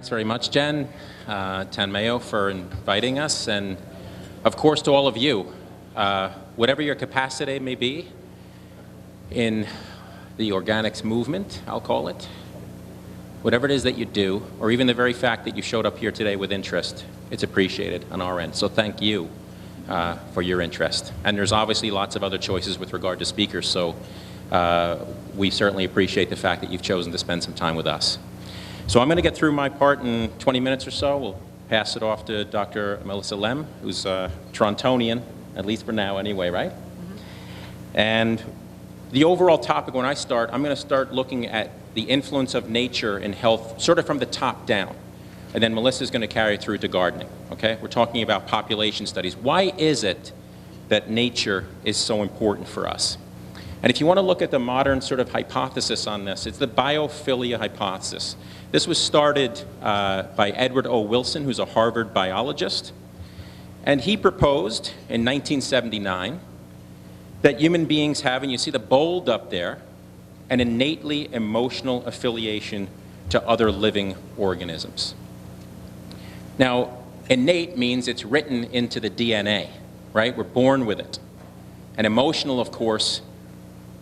Thanks very much, Jen, Tanmeo, for inviting us, and of course to all of you. Whatever your capacity may be in the organics movement, I'll call it, whatever it is that you do, or even the very fact that you showed up here today with interest, it's appreciated on our end. So thank you for your interest. And there's obviously lots of other choices with regard to speakers, so we certainly appreciate the fact that you've chosen to spend some time with us. So I'm going to get through my part in 20 minutes or so. We'll pass it off to Dr. Melissa Lem, who's a Torontonian, at least for now anyway, right? Mm-hmm. And the overall topic, when I start, I'm going to start looking at the influence of nature in health, sort of from the top down. And then Melissa's going to carry it through to gardening, okay? We're talking about population studies. Why is it that nature is so important for us? And if you want to look at the modern sort of hypothesis on this, it's the biophilia hypothesis. This was started by Edward O. Wilson, who's a Harvard biologist. And he proposed in 1979 that human beings have, and you see the bold up there, an innately emotional affiliation to other living organisms. Now, innate means it's written into the DNA, right? We're born with it. And emotional, of course,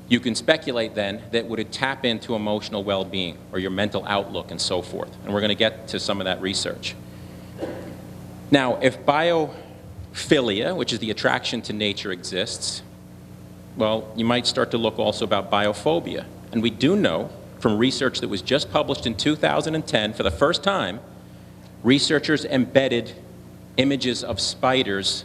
you can speculate then that would it tap into emotional well-being or your mental outlook and so forth. And we're going to get to some of that research. Now, if biophilia, which is the attraction to nature, exists, well, you might start to look also about biophobia. And we do know from research that was just published in 2010, for the first time, researchers embedded images of spiders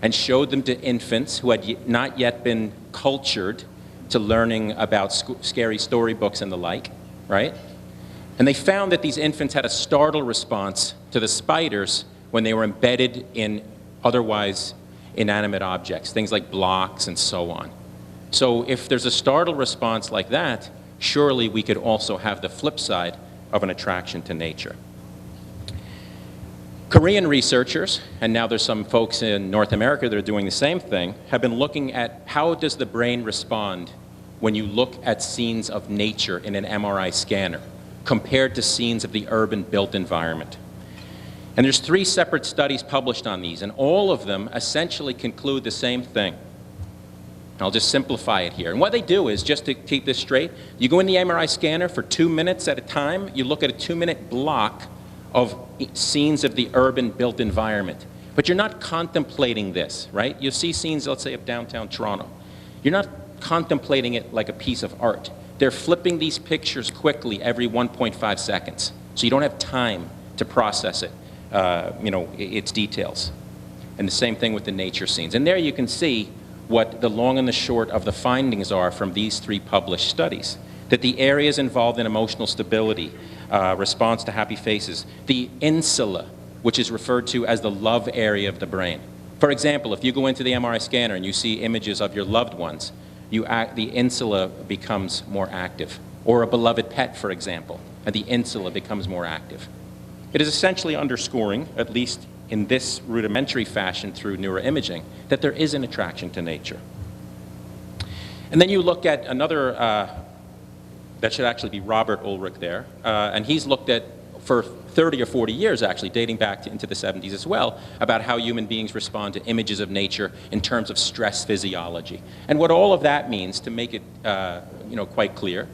and showed them to infants who had not yet been cultured to learning about scary storybooks and the like, right? And they found that these infants had a startle response to the spiders when they were embedded in otherwise inanimate objects, things like blocks and so on. So if there's a startle response like that, surely we could also have the flip side of an attraction to nature. Korean researchers, and now there's some folks in North America that are doing the same thing, have been looking at how does the brain respond when you look at scenes of nature in an MRI scanner compared to scenes of the urban built environment. And there's 3 separate studies published on these, and all of them essentially conclude the same thing. I'll just simplify it here. And what they do is, just to keep this straight, you go in the MRI scanner for 2 minutes at a time, you look at a 2-minute block of scenes of the urban built environment. But you're not contemplating this, right? You see scenes, let's say, of downtown Toronto. You're not contemplating it like a piece of art. They're flipping these pictures quickly every 1.5 seconds. So you don't have time to process it, its details. And the same thing with the nature scenes. And there you can see what the long and the short of the findings are from these 3 published studies. That the areas involved in emotional stability, response to happy faces, the insula, which is referred to as the love area of the brain. For example, if you go into the MRI scanner and you see images of your loved ones, the insula becomes more active. Or a beloved pet, for example, and the insula becomes more active. It is essentially underscoring, at least in this rudimentary fashion through neuroimaging, that there is an attraction to nature. And then you look at another, that should actually be Robert Ulrich there, and he's looked at, for 30 or 40 years actually, dating back into the 70s as well, about how human beings respond to images of nature in terms of stress physiology. And what all of that means, to make it quite clear,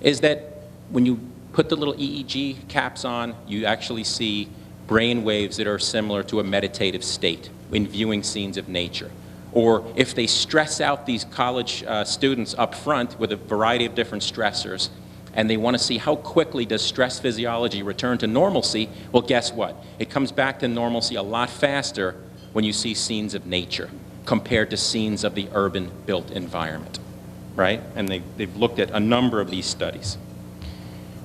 is that when you put the little EEG caps on, you actually see brain waves that are similar to a meditative state in viewing scenes of nature. Or if they stress out these college students up front with a variety of different stressors, and they want to see how quickly does stress physiology return to normalcy, well, guess what? It comes back to normalcy a lot faster when you see scenes of nature compared to scenes of the urban built environment, right? And they've looked at a number of these studies.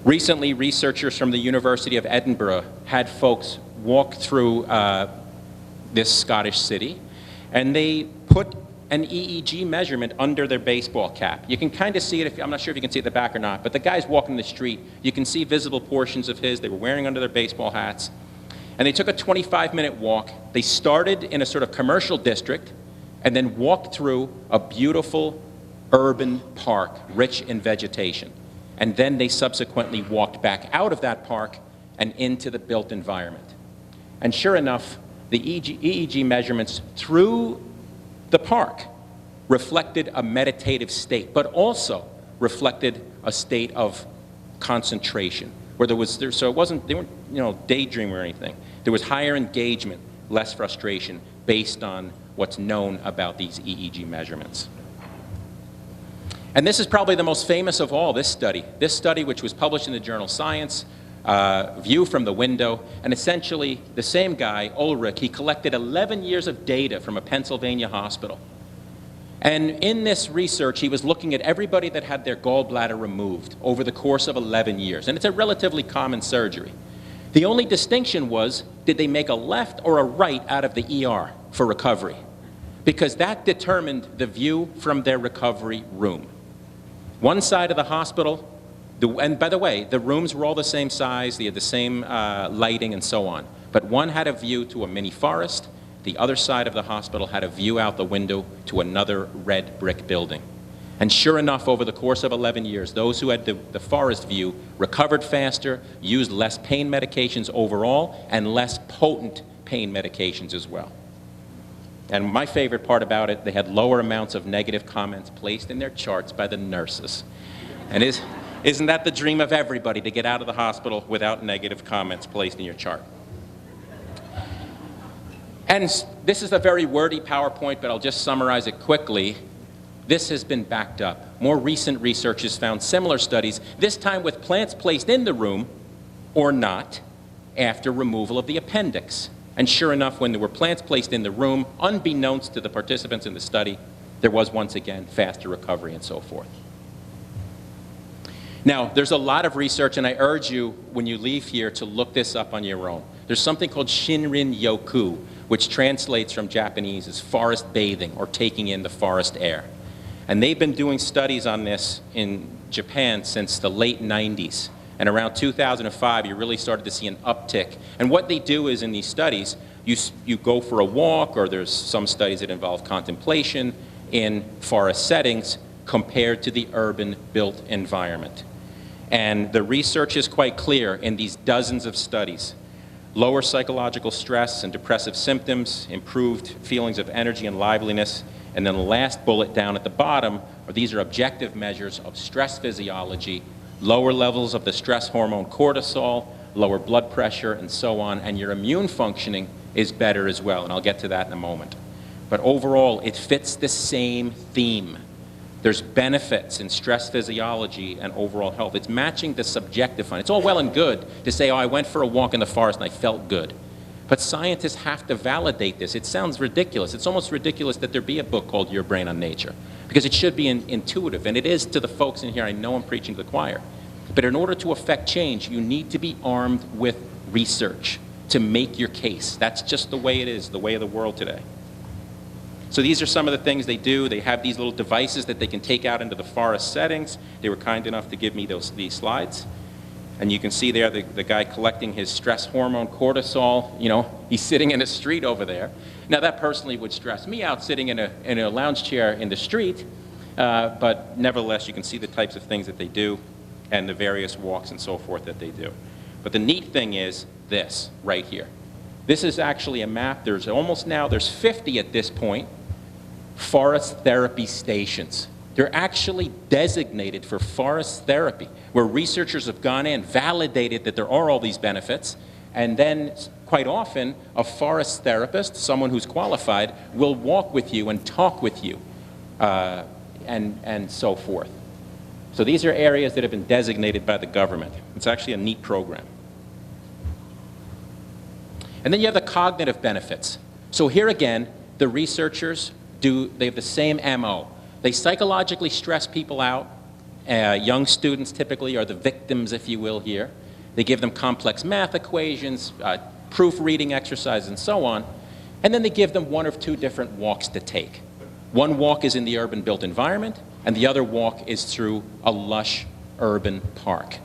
Recently, researchers from the University of Edinburgh had folks walk through this Scottish city, and they put an EEG measurement under their baseball cap. You can kind of see it, I'm not sure if you can see it at the back or not, but the guy's walking the street. You can see visible portions of his. They were wearing under their baseball hats. And they took a 25-minute walk. They started in a sort of commercial district and then walked through a beautiful urban park rich in vegetation. And then they subsequently walked back out of that park and into the built environment. And sure enough, the EEG measurements through the park reflected a meditative state, but also reflected a state of concentration, where so it wasn't, they weren't, daydreaming or anything. There was higher engagement, less frustration, based on what's known about these EEG measurements. And this is probably the most famous of all, this study. This study, which was published in the journal Science, View from the Window, and essentially the same guy, Ulrich, he collected 11 years of data from a Pennsylvania hospital. And in this research, he was looking at everybody that had their gallbladder removed over the course of 11 years. And it's a relatively common surgery. The only distinction was, did they make a left or a right out of the ER for recovery? Because that determined the view from their recovery room. One side of the hospital, and by the way, the rooms were all the same size, they had the same lighting and so on. But one had a view to a mini forest, the other side of the hospital had a view out the window to another red brick building. And sure enough, over the course of 11 years, those who had the forest view recovered faster, used less pain medications overall, and less potent pain medications as well. And my favorite part about it, they had lower amounts of negative comments placed in their charts by the nurses. And isn't that the dream of everybody, to get out of the hospital without negative comments placed in your chart? And this is a very wordy PowerPoint, but I'll just summarize it quickly. This has been backed up. More recent research has found similar studies, this time with plants placed in the room or not, after removal of the appendix. And sure enough, when there were plants placed in the room, unbeknownst to the participants in the study, there was once again faster recovery and so forth. Now, there's a lot of research, and I urge you, when you leave here, to look this up on your own. There's something called Shinrin-yoku, which translates from Japanese as forest bathing, or taking in the forest air. And they've been doing studies on this in Japan since the late 90s. And around 2005, you really started to see an uptick. And what they do is, in these studies, you go for a walk, or there's some studies that involve contemplation in forest settings compared to the urban built environment. And the research is quite clear in these dozens of studies. Lower psychological stress and depressive symptoms, improved feelings of energy and liveliness, and then the last bullet down at the bottom, these are objective measures of stress physiology, lower levels of the stress hormone cortisol, lower blood pressure, and so on, and your immune functioning is better as well, and I'll get to that in a moment. But overall, it fits the same theme. There's benefits in stress physiology and overall health. It's matching the subjective finding. It's all well and good to say, oh, I went for a walk in the forest and I felt good. But scientists have to validate this. It sounds ridiculous. It's almost ridiculous that there be a book called Your Brain on Nature, because it should be intuitive, and it is to the folks in here. I know I'm preaching to the choir. But in order to affect change, you need to be armed with research to make your case. That's just the way it is, the way of the world today. So these are some of the things they do. They have these little devices that they can take out into the forest settings. They were kind enough to give me these slides. And you can see there the guy collecting his stress hormone, cortisol. You know, he's sitting in a street over there. Now that personally would stress me out, sitting in a lounge chair in the street. But nevertheless, you can see the types of things that they do and the various walks and so forth that they do. But the neat thing is this right here. This is actually a map. There's 50 at this point, forest therapy stations. They're actually designated for forest therapy, where researchers have gone in, validated that there are all these benefits, and then quite often a forest therapist, someone who's qualified, will walk with you and talk with you and so forth. So these are areas that have been designated by the government. It's actually a neat program. And then you have the cognitive benefits. So here again, the researchers they have the same MO. They psychologically stress people out. Young students typically are the victims, if you will, here. They give them complex math equations, proofreading exercises, and so on. And then they give them one of two different walks to take. One walk is in the urban built environment, and the other walk is through a lush urban park.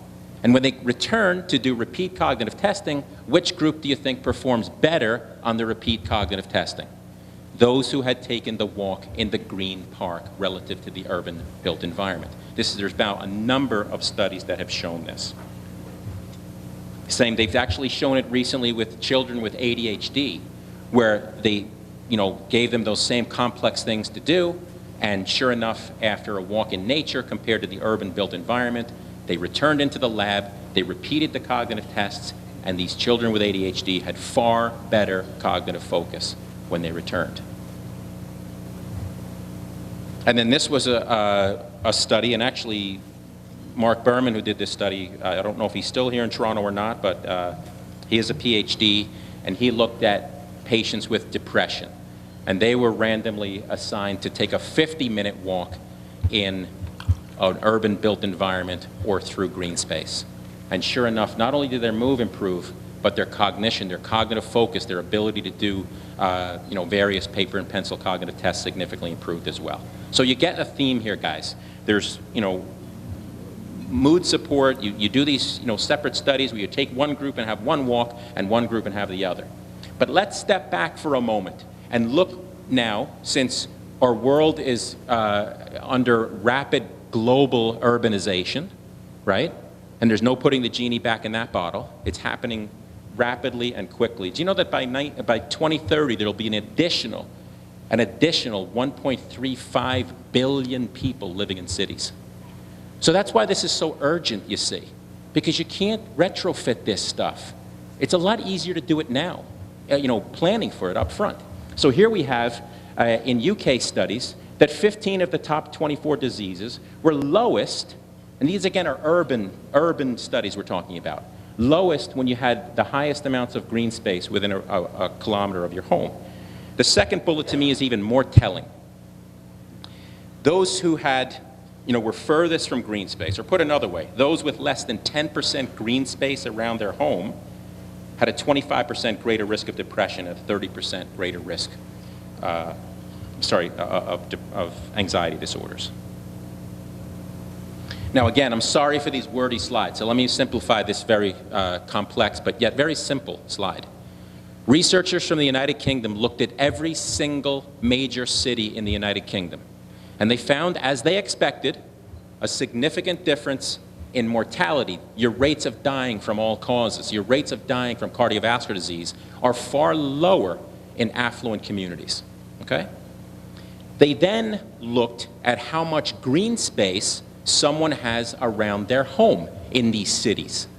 And when they return to do repeat cognitive testing, which group do you think performs better on the repeat cognitive testing? Those who had taken the walk in the green park relative to the urban built environment. There's about a number of studies that have shown this. Saying they've actually shown it recently with children with ADHD, where they, gave them those same complex things to do, and sure enough, after a walk in nature compared to the urban built environment, they returned into the lab, they repeated the cognitive tests, and these children with ADHD had far better cognitive focus when they returned. And then this was a study, and actually Mark Berman, who did this study, I don't know if he's still here in Toronto or not, but he has a PhD, and he looked at patients with depression. And they were randomly assigned to take a 50-minute walk in an urban built environment or through green space. And sure enough, not only did their mood improve, but their cognition, their cognitive focus, their ability to do various paper and pencil cognitive tests significantly improved as well. So you get a theme here, guys. There's, mood support. You do these, separate studies where you take one group and have one walk and one group and have the other. But let's step back for a moment and look now, since our world is under rapid global urbanization, right? And there's no putting the genie back in that bottle. It's happening rapidly and quickly. Do you know that by 2030 there'll be an additional 1.35 billion people living in cities? So that's why this is so urgent, you see, because you can't retrofit this stuff. It's a lot easier to do it now, planning for it up front. So here we have, in UK studies, that 15 of the top 24 diseases were lowest, and these again are urban studies we're talking about, lowest when you had the highest amounts of green space within a kilometer of your home. The second bullet to me is even more telling. Those who had, were furthest from green space, or put another way, those with less than 10% green space around their home had a 25% greater risk of depression, a 30% greater risk of anxiety disorders. Now again, I'm sorry for these wordy slides, so let me simplify this very complex but yet very simple slide. Researchers from the United Kingdom looked at every single major city in the United Kingdom, and they found, as they expected, a significant difference in mortality. Your rates of dying from all causes, your rates of dying from cardiovascular disease are far lower in affluent communities, okay? They then looked at how much green space someone has around their home in these cities.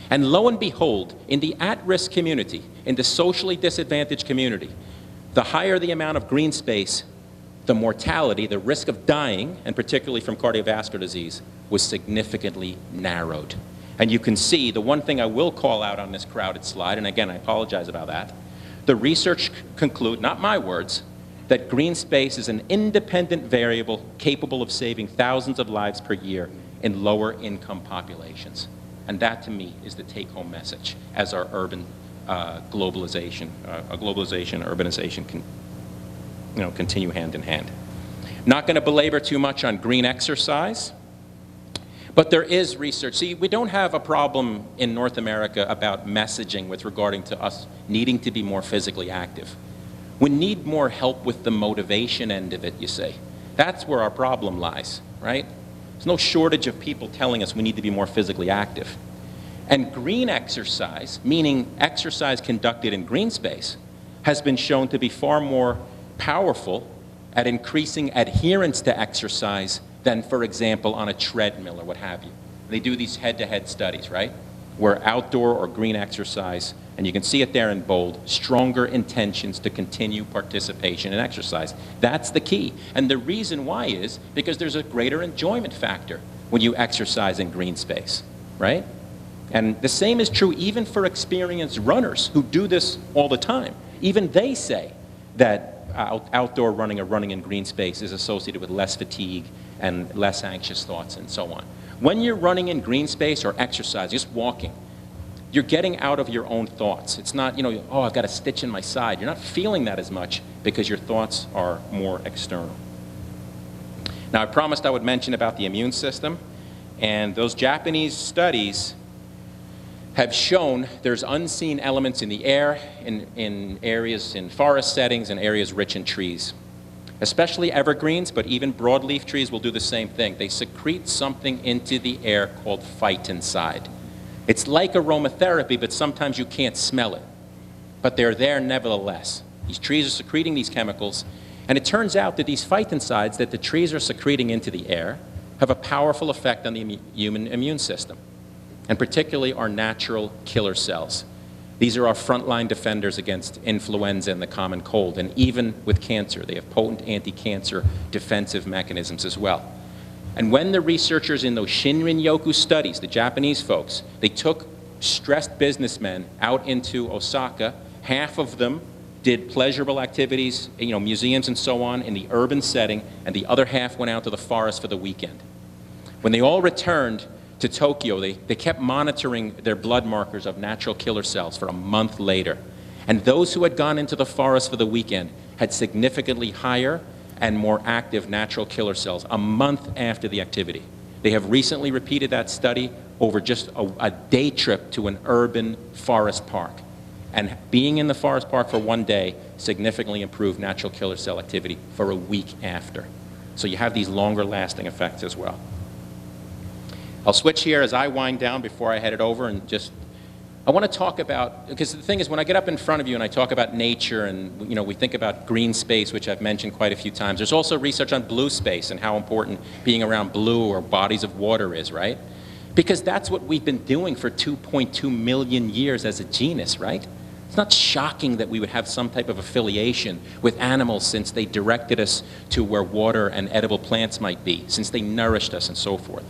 And lo and behold, in the at-risk community, in the socially disadvantaged community, the higher the amount of green space, the mortality, the risk of dying, and particularly from cardiovascular disease, was significantly narrowed. And you can see, the one thing I will call out on this crowded slide, and again, I apologize about that, the research conclude, not my words, that green space is an independent variable capable of saving thousands of lives per year in lower income populations. And that, to me, is the take-home message as our urban urbanization, can, continue hand in hand. Not going to belabor too much on green exercise, but there is research. See, we don't have a problem in North America about messaging with regarding to us needing to be more physically active. We need more help with the motivation end of it, you see. That's where our problem lies, right? There's no shortage of people telling us we need to be more physically active. And green exercise, meaning exercise conducted in green space, has been shown to be far more powerful at increasing adherence to exercise than, for example, on a treadmill or what have you. They do these head-to-head studies, right? Where outdoor or green exercise, and you can see it there in bold, stronger intentions to continue participation in exercise. That's the key. And the reason why is because there's a greater enjoyment factor when you exercise in green space, right? And the same is true even for experienced runners who do this all the time. Even they say that outdoor running or running in green space is associated with less fatigue and less anxious thoughts and so on. When you're running in green space or exercise, just walking, you're getting out of your own thoughts. It's not, oh, I've got a stitch in my side. You're not feeling that as much because your thoughts are more external. Now, I promised I would mention about the immune system, and those Japanese studies have shown there's unseen elements in the air, in areas, in forest settings, and areas rich in trees. Especially evergreens, but even broadleaf trees will do the same thing. They secrete something into the air called phytoncide. It's like aromatherapy, but sometimes you can't smell it. But they're there nevertheless. These trees are secreting these chemicals, and it turns out that these phytoncides that the trees are secreting into the air have a powerful effect on the human immune system, and particularly our natural killer cells. These are our frontline defenders against influenza and the common cold, and even with cancer, they have potent anti-cancer defensive mechanisms as well. And when the researchers in those Shinrin-yoku studies, the Japanese folks, they took stressed businessmen out into Osaka, half of them did pleasurable activities, museums and so on in the urban setting, and the other half went out to the forest for the weekend. When they all returned to Tokyo, they kept monitoring their blood markers of natural killer cells for a month later. And those who had gone into the forest for the weekend had significantly higher and more active natural killer cells a month after the activity. They have recently repeated that study over just a day trip to an urban forest park. And being in the forest park for one day significantly improved natural killer cell activity for a week after. So you have these longer lasting effects as well. I'll switch here as I wind down before I head it over, and I want to talk about, because the thing is, when I get up in front of you and I talk about nature and we think about green space, which I've mentioned quite a few times, there's also research on blue space and how important being around blue or bodies of water is, right? Because that's what we've been doing for 2.2 million years as a genus, right? It's not shocking that we would have some type of affiliation with animals since they directed us to where water and edible plants might be, since they nourished us and so forth.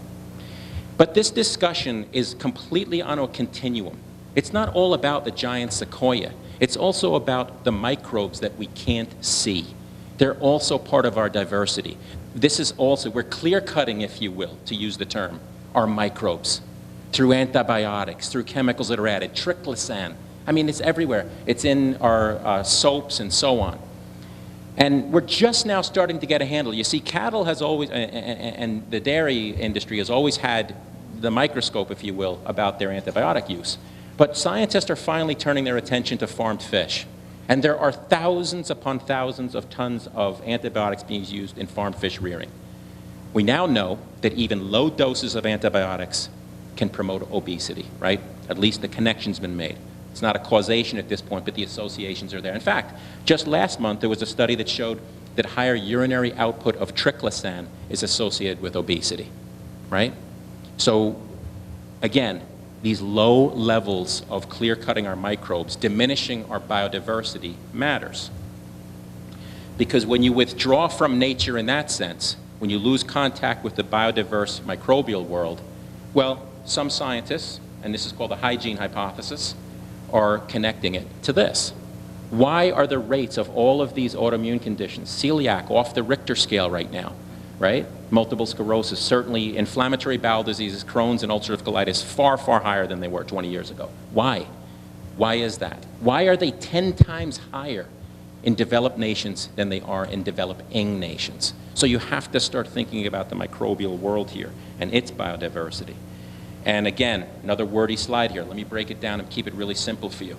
But this discussion is completely on a continuum. It's not all about the giant sequoia. It's also about the microbes that we can't see. They're also part of our diversity. This is also, we're clear-cutting, if you will, to use the term, our microbes through antibiotics, through chemicals that are added, triclosan. I mean, it's everywhere. It's in our soaps and so on. And we're just now starting to get a handle. You see, cattle has always, and the dairy industry has always had the microscope, if you will, about their antibiotic use. But scientists are finally turning their attention to farmed fish. And there are thousands upon thousands of tons of antibiotics being used in farmed fish rearing. We now know that even low doses of antibiotics can promote obesity, right? At least the connection's been made. It's not a causation at this point, but the associations are there. In fact, just last month, there was a study that showed that higher urinary output of triclosan is associated with obesity, right? So, again, these low levels of clear-cutting our microbes, diminishing our biodiversity matters. Because when you withdraw from nature in that sense, when you lose contact with the biodiverse microbial world, well, some scientists, and this is called the hygiene hypothesis, are connecting it to this. Why are the rates of all of these autoimmune conditions, celiac off the Richter scale right now, right? Multiple sclerosis, certainly inflammatory bowel diseases, Crohn's and ulcerative colitis, far, far higher than they were 20 years ago. Why? Why is that? Why are they 10 times higher in developed nations than they are in developing nations? So you have to start thinking about the microbial world here and its biodiversity. And again, another wordy slide here. Let me break it down and keep it really simple for you.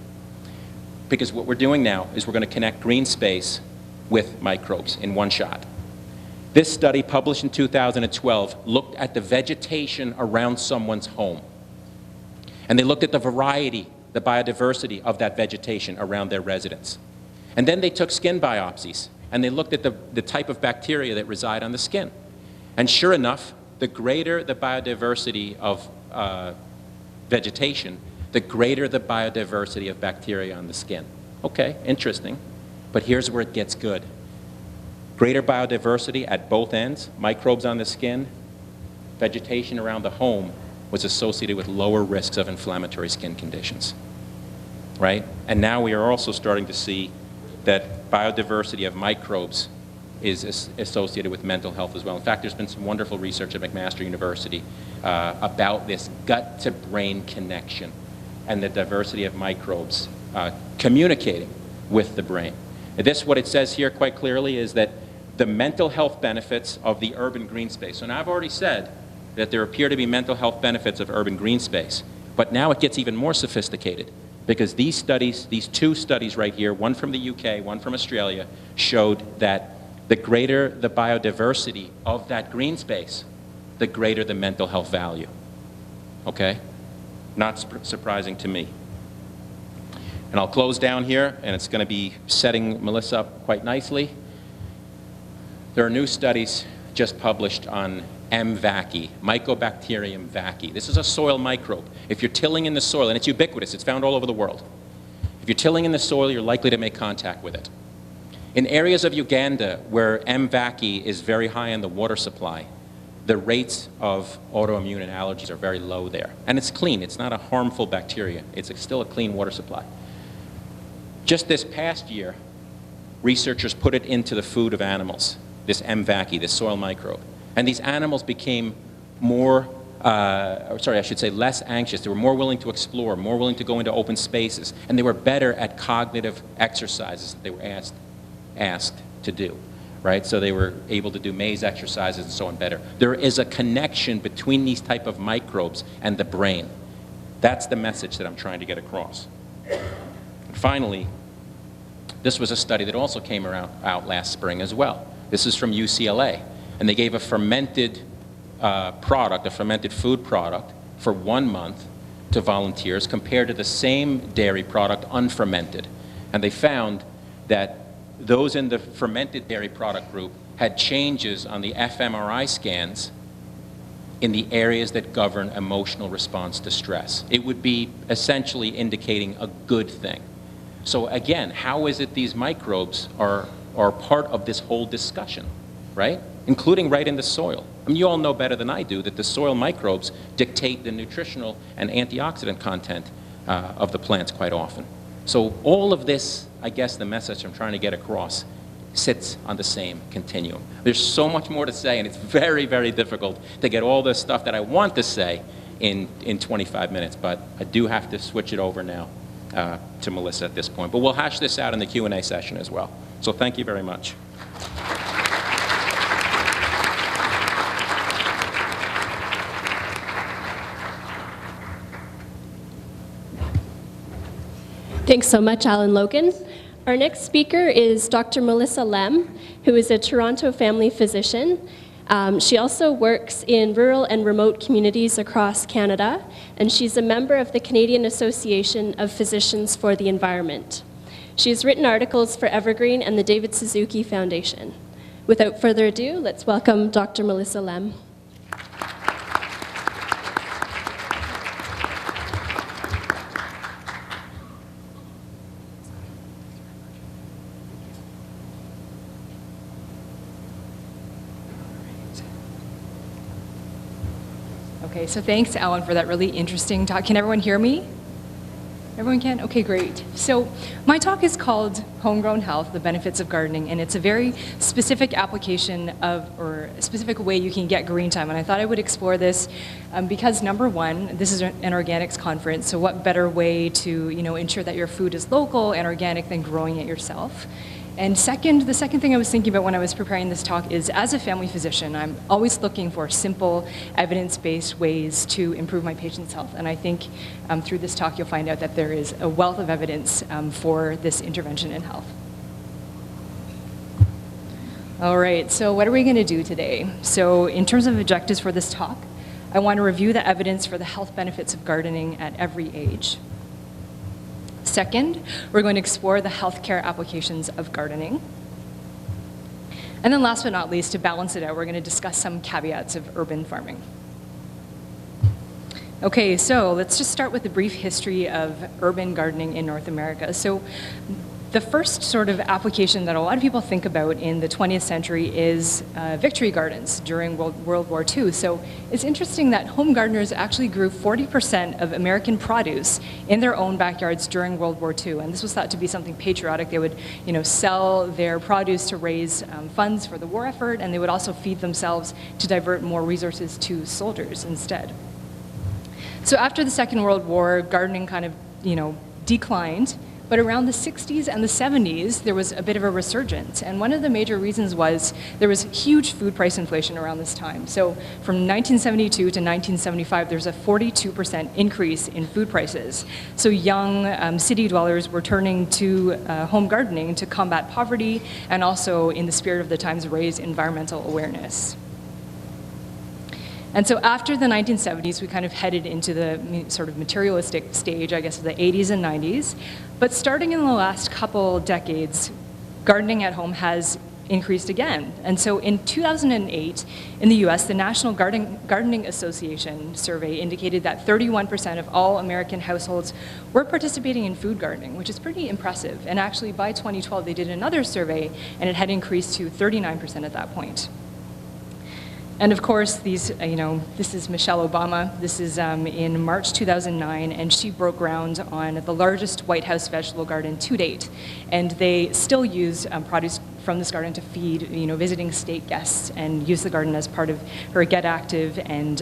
Because what we're doing now is we're going to connect green space with microbes in one shot. This study, published in 2012, looked at the vegetation around someone's home. And they looked at the variety, the biodiversity of that vegetation around their residence. And then they took skin biopsies, and they looked at the type of bacteria that reside on the skin. And sure enough, the greater the biodiversity of vegetation, the greater the biodiversity of bacteria on the skin. Okay, interesting. But here's where it gets good. Greater biodiversity at both ends, microbes on the skin, vegetation around the home was associated with lower risks of inflammatory skin conditions, right? And now we are also starting to see that biodiversity of microbes is associated with mental health as well. In fact, there's been some wonderful research at McMaster University about this gut-to-brain connection and the diversity of microbes communicating with the brain. And this, what it says here quite clearly, is that the mental health benefits of the urban green space. So now I've already said that there appear to be mental health benefits of urban green space, but now it gets even more sophisticated, because these studies, these two studies right here, one from the UK, one from Australia, showed that the greater the biodiversity of that green space, the greater the mental health value. Okay? Not surprising to me. And I'll close down here, and it's going to be setting Melissa up quite nicely. There are new studies just published on M. vaccae, Mycobacterium vaccae. This is a soil microbe. If you're tilling in the soil, and it's ubiquitous, it's found all over the world. If you're tilling in the soil, you're likely to make contact with it. In areas of Uganda where M. vaccae is very high in the water supply, the rates of autoimmune and allergies are very low there. And it's clean. It's not a harmful bacteria. It's still a clean water supply. Just this past year, researchers put it into the food of animals, this M. vaccae, this soil microbe. And these animals became less anxious. They were more willing to explore, more willing to go into open spaces, and they were better at cognitive exercises that they were asked to do. Right? So they were able to do maze exercises and so on better. There is a connection between these type of microbes and the brain. That's the message that I'm trying to get across. And finally, this was a study that also came out last spring as well. This is from UCLA, and they gave a fermented product, a fermented food product, for 1 month to volunteers compared to the same dairy product unfermented. And they found that those in the fermented dairy product group had changes on the fMRI scans in the areas that govern emotional response to stress. It would be essentially indicating a good thing. So again, how is it these microbes are part of this whole discussion, right? Including right in the soil. I mean, you all know better than I do that the soil microbes dictate the nutritional and antioxidant content of the plants quite often. So all of this, I guess the message I'm trying to get across, sits on the same continuum. There's so much more to say, and it's very, very difficult to get all the stuff that I want to say in 25 minutes, but I do have to switch it over now to Melissa at this point. But we'll hash this out in the Q&A session as well. So thank you very much. Thanks so much, Alan Logan. Our next speaker is Dr. Melissa Lem, who is a Toronto family physician. She also works in rural and remote communities across Canada, and she's a member of the Canadian Association of Physicians for the Environment. She has written articles for Evergreen and the David Suzuki Foundation. Without further ado, let's welcome Dr. Melissa Lem. Okay, so thanks, Alan, for that really interesting talk. Can everyone hear me? Everyone can? Okay, great. So my talk is called Homegrown Health, the Benefits of Gardening, and it's a very specific application of, or a specific way you can get green time. And I thought I would explore this because number one, this is an organics conference, so what better way to ensure that your food is local and organic than growing it yourself? And second, the second thing I was thinking about when I was preparing this talk is, as a family physician, I'm always looking for simple, evidence-based ways to improve my patient's health. And I think through this talk, you'll find out that there is a wealth of evidence for this intervention in health. All right, so what are we going to do today? So in terms of objectives for this talk, I want to review the evidence for the health benefits of gardening at every age. Second, we're going to explore the healthcare applications of gardening. And then last but not least, to balance it out, we're going to discuss some caveats of urban farming. Okay, so let's just start with a brief history of urban gardening in North America. So the first sort of application that a lot of people think about in the 20th century is victory gardens during World War II. So it's interesting that home gardeners actually grew 40% of American produce in their own backyards during World War II. And this was thought to be something patriotic. They would sell their produce to raise funds for the war effort, and they would also feed themselves to divert more resources to soldiers instead. So after the Second World War, gardening kind of declined. But around the 60s and the 70s, there was a bit of a resurgence. And one of the major reasons was there was huge food price inflation around this time. So from 1972 to 1975, there's a 42% increase in food prices. So young city dwellers were turning to home gardening to combat poverty and also, in the spirit of the times, raise environmental awareness. And so after the 1970s, we kind of headed into the sort of materialistic stage, I guess, of the 80s and 90s. But starting in the last couple decades, gardening at home has increased again. And so in 2008, in the US, the National Gardening Association survey indicated that 31% of all American households were participating in food gardening, which is pretty impressive. And actually by 2012, they did another survey and it had increased to 39% at that point. And of course, this is Michelle Obama. This is in March 2009, and she broke ground on the largest White House vegetable garden to date. And they still use produce from this garden to feed, visiting state guests and use the garden as part of her Get Active and,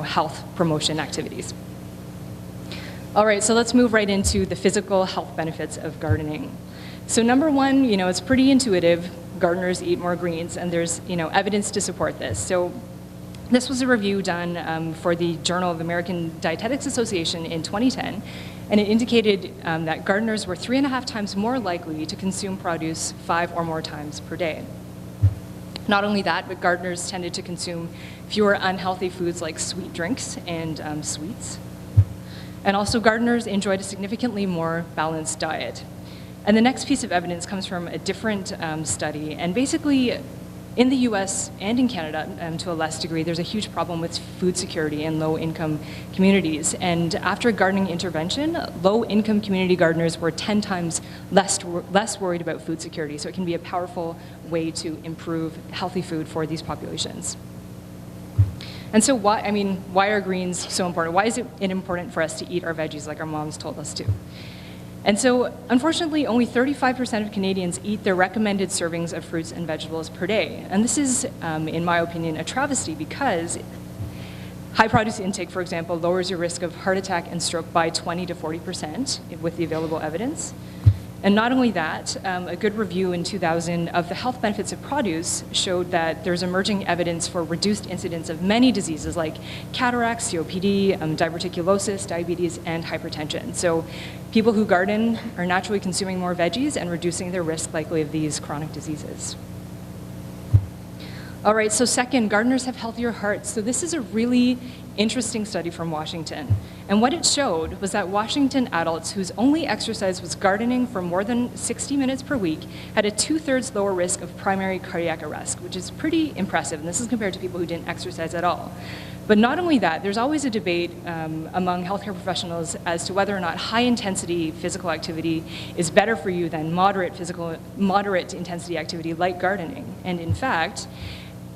health promotion activities. All right, so let's move right into the physical health benefits of gardening. So number one, it's pretty intuitive. Gardeners eat more greens, and there's evidence to support this. So this was a review done for the Journal of American Dietetics Association in 2010, and it indicated that gardeners were 3.5 times more likely to consume produce 5 or more times per day. Not only that, but gardeners tended to consume fewer unhealthy foods like sweet drinks and sweets. And also gardeners enjoyed a significantly more balanced diet. And the next piece of evidence comes from a different study. And basically, in the US and in Canada, to a less degree, there's a huge problem with food security in low-income communities. And after a gardening intervention, low-income community gardeners were 10 times less worried about food security. So it can be a powerful way to improve healthy food for these populations. And so why are greens so important? Why is it important for us to eat our veggies like our moms told us to? And so, unfortunately, only 35% of Canadians eat their recommended servings of fruits and vegetables per day. And this is, in my opinion, a travesty because high produce intake, for example, lowers your risk of heart attack and stroke by 20 to 40% with the available evidence. And not only that, a good review in 2000 of the health benefits of produce showed that there's emerging evidence for reduced incidence of many diseases like cataracts, COPD, diverticulosis, diabetes, and hypertension. So people who garden are naturally consuming more veggies and reducing their risk likely of these chronic diseases. All right, so second, gardeners have healthier hearts. So this is a really interesting study from Washington. And what it showed was that Washington adults whose only exercise was gardening for more than 60 minutes per week had a 2/3 lower risk of primary cardiac arrest, which is pretty impressive. And this is compared to people who didn't exercise at all. But not only that, there's always a debate among healthcare professionals as to whether or not high-intensity physical activity is better for you than moderate intensity activity like gardening. And in fact,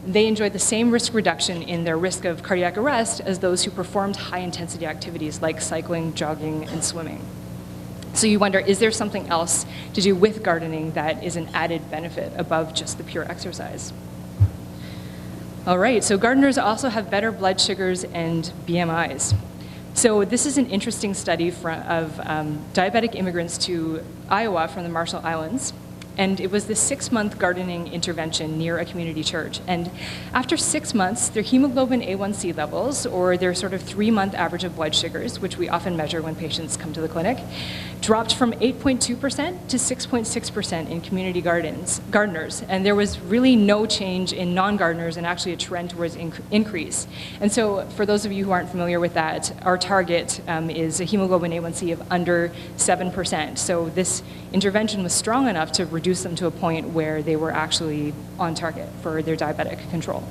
they enjoyed the same risk reduction in their risk of cardiac arrest as those who performed high-intensity activities like cycling, jogging, and swimming. So you wonder, is there something else to do with gardening that is an added benefit above just the pure exercise? All right, so gardeners also have better blood sugars and BMIs. So this is an interesting study of diabetic immigrants to Iowa from the Marshall Islands. And it was the 6-month gardening intervention near a community church. And after 6 months, their hemoglobin A1C levels, or their sort of 3-month average of blood sugars, which we often measure when patients come to the clinic, dropped from 8.2% to 6.6% in community gardeners. And there was really no change in non-gardeners and actually a trend towards increase. And so for those of you who aren't familiar with that, our target is a hemoglobin A1C of under 7%. So this intervention was strong enough to reduce them to a point where they were actually on target for their diabetic control.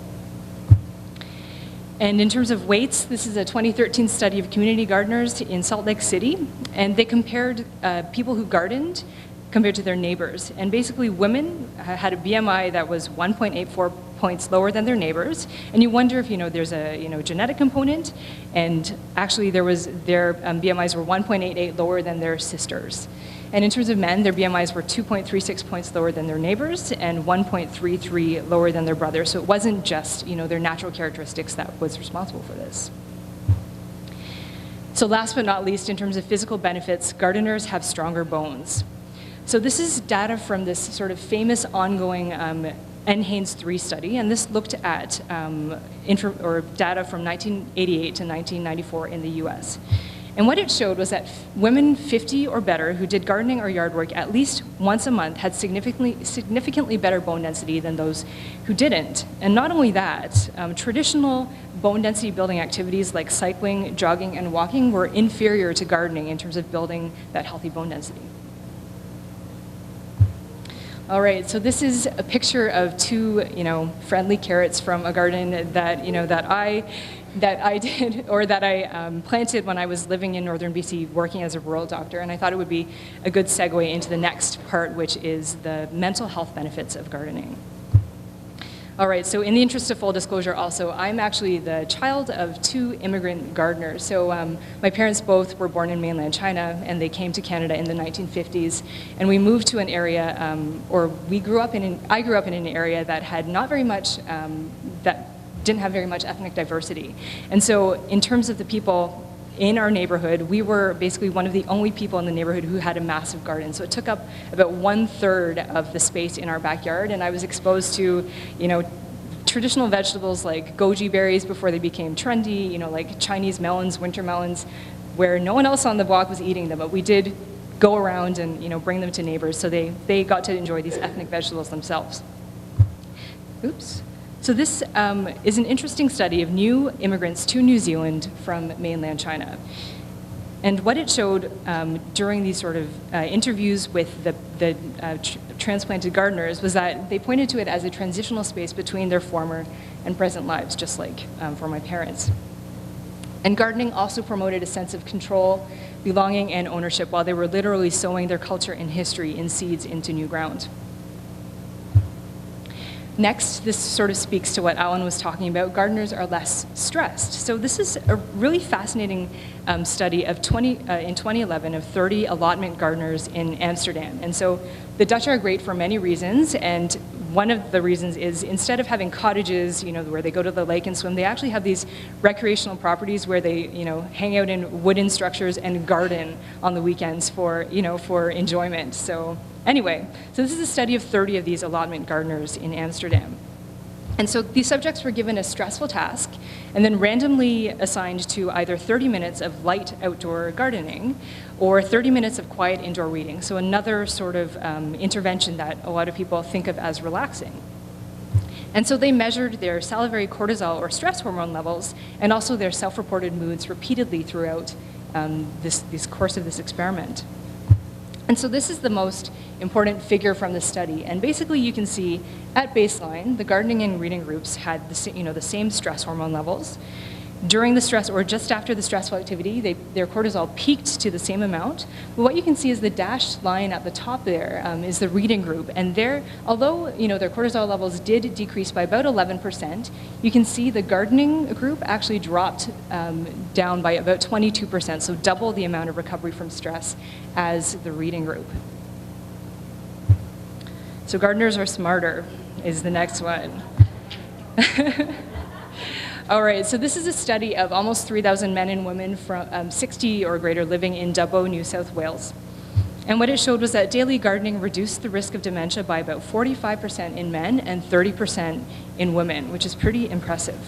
And in terms of weights, this is a 2013 study of community gardeners in Salt Lake City, and they compared people who gardened compared to their neighbors. And basically women had a BMI that was 1.84 points lower than their neighbors. And you wonder if there's a genetic component, and actually their BMIs were 1.88 lower than their sisters. And in terms of men, their BMIs were 2.36 points lower than their neighbors and 1.33 lower than their brothers. So it wasn't just their natural characteristics that was responsible for this. So last but not least, in terms of physical benefits, gardeners have stronger bones. So this is data from this sort of famous ongoing NHANES 3 study, and this looked at data from 1988 to 1994 in the US. And what it showed was that women 50 or better who did gardening or yard work at least once a month had significantly better bone density than those who didn't. And not only that, traditional bone density building activities like cycling, jogging, and walking were inferior to gardening in terms of building that healthy bone density. All right, so this is a picture of two, friendly carrots from a garden that, that I did, or that I planted when I was living in northern BC working as a rural doctor, and I thought it would be a good segue into the next part, which is the mental health benefits of gardening. All right, so in the interest of full disclosure also, I'm actually the child of two immigrant gardeners. So my parents both were born in mainland China, and they came to Canada in the 1950s, and we moved to an area, I grew up in an area that had not very much, that didn't have very much ethnic diversity. And so in terms of the people in our neighborhood, we were basically one of the only people in the neighborhood who had a massive garden. So it took up about 1/3 of the space in our backyard, and I was exposed to, traditional vegetables like goji berries before they became trendy, like Chinese melons, winter melons, where no one else on the block was eating them, but we did go around and, bring them to neighbors, so they got to enjoy these ethnic vegetables themselves. Oops. So this is an interesting study of new immigrants to New Zealand from mainland China. And what it showed during these sort of interviews with the transplanted gardeners was that they pointed to it as a transitional space between their former and present lives, just like for my parents. And gardening also promoted a sense of control, belonging, and ownership while they were literally sowing their culture and history in seeds into new ground. Next, this sort of speaks to what Alan was talking about. Gardeners are less stressed. So this is a really fascinating study of in 2011 of 30 allotment gardeners in Amsterdam. And so the Dutch are great for many reasons, and one of the reasons is instead of having cottages, where they go to the lake and swim, they actually have these recreational properties where they, hang out in wooden structures and garden on the weekends for enjoyment. So anyway, so this is a study of 30 of these allotment gardeners in Amsterdam. And so these subjects were given a stressful task and then randomly assigned to either 30 minutes of light outdoor gardening or 30 minutes of quiet indoor reading. So another sort of intervention that a lot of people think of as relaxing. And so they measured their salivary cortisol or stress hormone levels and also their self-reported moods repeatedly throughout this course of this experiment. And so this is the most important figure from the study. And basically you can see at baseline, the gardening and reading groups had the same stress hormone levels. During the stress or just after the stressful activity, their cortisol peaked to the same amount. But what you can see is the dashed line at the top there is the reading group. And although their cortisol levels did decrease by about 11%, you can see the gardening group actually dropped down by about 22%, so double the amount of recovery from stress as the reading group. So gardeners are smarter is the next one. All right, so this is a study of almost 3,000 men and women from 60 or greater living in Dubbo, New South Wales. And what it showed was that daily gardening reduced the risk of dementia by about 45% in men and 30% in women, which is pretty impressive.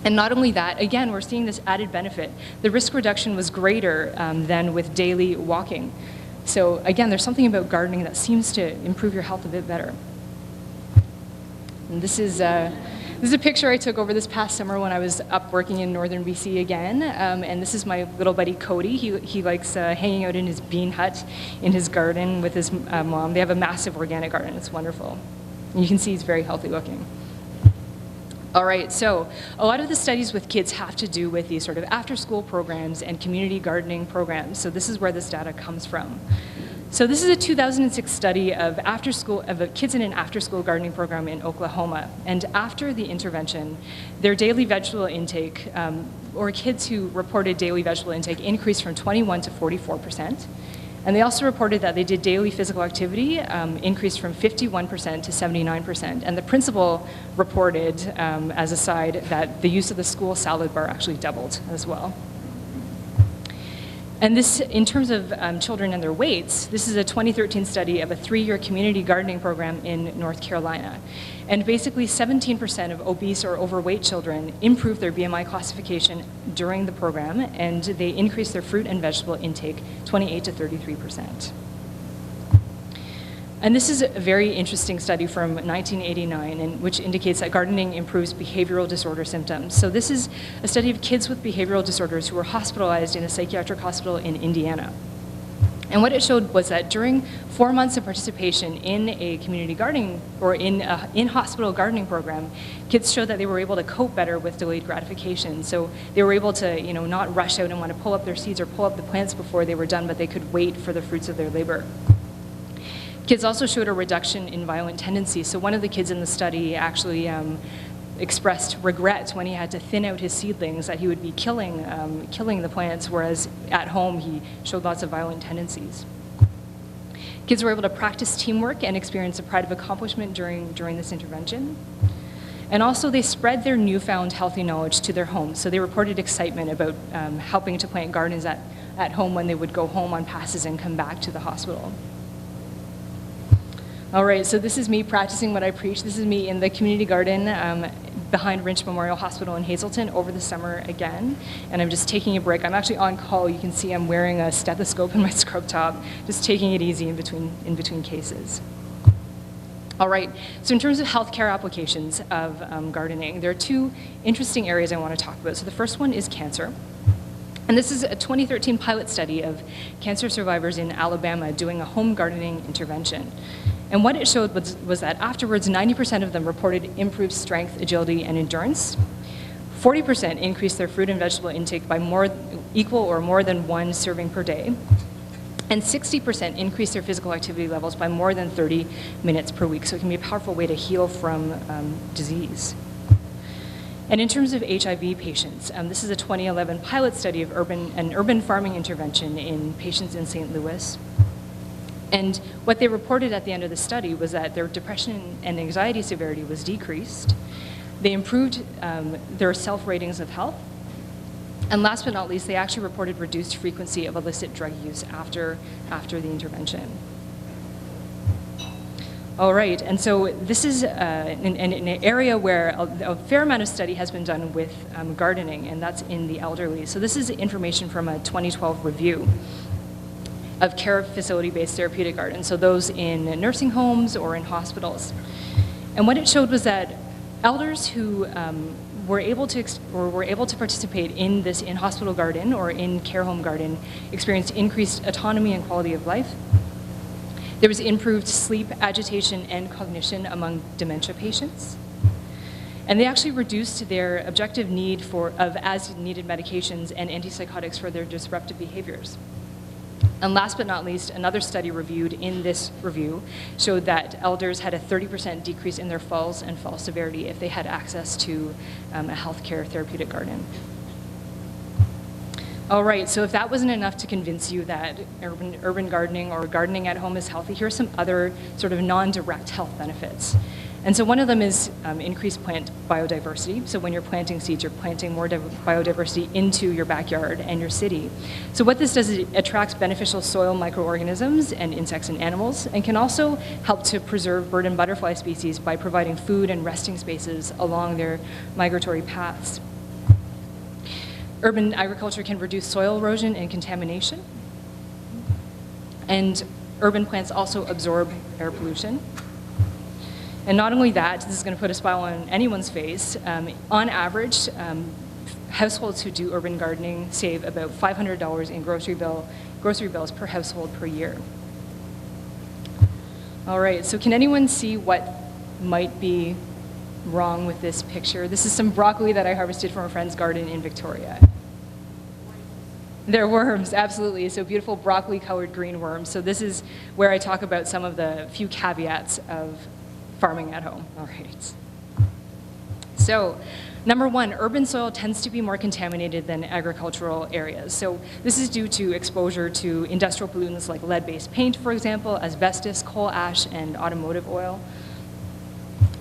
And not only that, again, we're seeing this added benefit. The risk reduction was greater than with daily walking. So again, there's something about gardening that seems to improve your health a bit better. And this is a picture I took over this past summer when I was up working in northern BC again. And this is my little buddy Cody. He likes hanging out in his bean hut in his garden with his mom. They have a massive organic garden. It's wonderful. And you can see he's very healthy looking. All right, so a lot of the studies with kids have to do with these sort of after-school programs and community gardening programs. So this is where this data comes from. So this is a 2006 study of kids in an after-school gardening program in Oklahoma. And after the intervention, their daily vegetable intake, or kids who reported daily vegetable intake, increased from 21 to 44%. And they also reported that they did daily physical activity, increased from 51% to 79%. And the principal reported, as a side, that the use of the school salad bar actually doubled as well. And this, in terms of children and their weights, this is a 2013 study of a 3-year community gardening program in North Carolina. And basically 17% of obese or overweight children improved their BMI classification during the program, and they increased their fruit and vegetable intake 28 to 33%. And this is a very interesting study from 1989, which indicates that gardening improves behavioral disorder symptoms. So this is a study of kids with behavioral disorders who were hospitalized in a psychiatric hospital in Indiana. And what it showed was that during 4 months of participation in a community gardening or in a in-hospital gardening program, kids showed that they were able to cope better with delayed gratification. So they were able to, not rush out and want to pull up their seeds or pull up the plants before they were done, but they could wait for the fruits of their labor. Kids also showed a reduction in violent tendencies. So one of the kids in the study actually expressed regret when he had to thin out his seedlings that he would be killing the plants, whereas at home he showed lots of violent tendencies. Kids were able to practice teamwork and experience a pride of accomplishment during this intervention. And also they spread their newfound healthy knowledge to their homes. So they reported excitement about helping to plant gardens at home when they would go home on passes and come back to the hospital. All right, so this is me practicing what I preach. This is me in the community garden behind Wrench Memorial Hospital in Hazelton over the summer again. And I'm just taking a break. I'm actually on call. You can see I'm wearing a stethoscope in my scrub top, just taking it easy in between cases. All right, so in terms of healthcare applications of gardening, there are 2 interesting areas I want to talk about. So the first one is cancer. And this is a 2013 pilot study of cancer survivors in Alabama doing a home gardening intervention. And what it showed was that afterwards, 90% of them reported improved strength, agility, and endurance. 40% increased their fruit and vegetable intake by equal or more than 1 serving per day. And 60% increased their physical activity levels by more than 30 minutes per week. So it can be a powerful way to heal from disease. And in terms of HIV patients, this is a 2011 pilot study of an urban farming intervention in patients in St. Louis. And what they reported at the end of the study was that their depression and anxiety severity was decreased. They improved their self-ratings of health. And last but not least, they actually reported reduced frequency of illicit drug use after the intervention. All right, and so this is an area where a fair amount of study has been done with gardening, and that's in the elderly. So this is information from a 2012 review of care facility-based therapeutic gardens, so those in nursing homes or in hospitals. And what it showed was that elders who were able to participate in this in-hospital garden or in care home garden experienced increased autonomy and quality of life. There was improved sleep, agitation, and cognition among dementia patients. And they actually reduced their objective need of as-needed medications and antipsychotics for their disruptive behaviors. And last but not least, another study reviewed in this review showed that elders had a 30% decrease in their falls and fall severity if they had access to a healthcare therapeutic garden. All right, so if that wasn't enough to convince you that urban gardening or gardening at home is healthy, here are some other sort of non-direct health benefits. And so one of them is increased plant biodiversity. So when you're planting seeds, you're planting more biodiversity into your backyard and your city. So what this does is it attracts beneficial soil microorganisms and insects and animals, and can also help to preserve bird and butterfly species by providing food and resting spaces along their migratory paths. Urban agriculture can reduce soil erosion and contamination. And urban plants also absorb air pollution. And not only that, this is going to put a smile on anyone's face. On average, households who do urban gardening save about $500 in grocery bills per household per year. All right, so can anyone see what might be wrong with this picture? This is some broccoli that I harvested from a friend's garden in Victoria. They're worms, absolutely. So beautiful broccoli-colored green worms. So this is where I talk about some of the few caveats of farming at home. All right. So, number one, urban soil tends to be more contaminated than agricultural areas. So this is due to exposure to industrial pollutants like lead-based paint, for example, asbestos, coal ash, and automotive oil.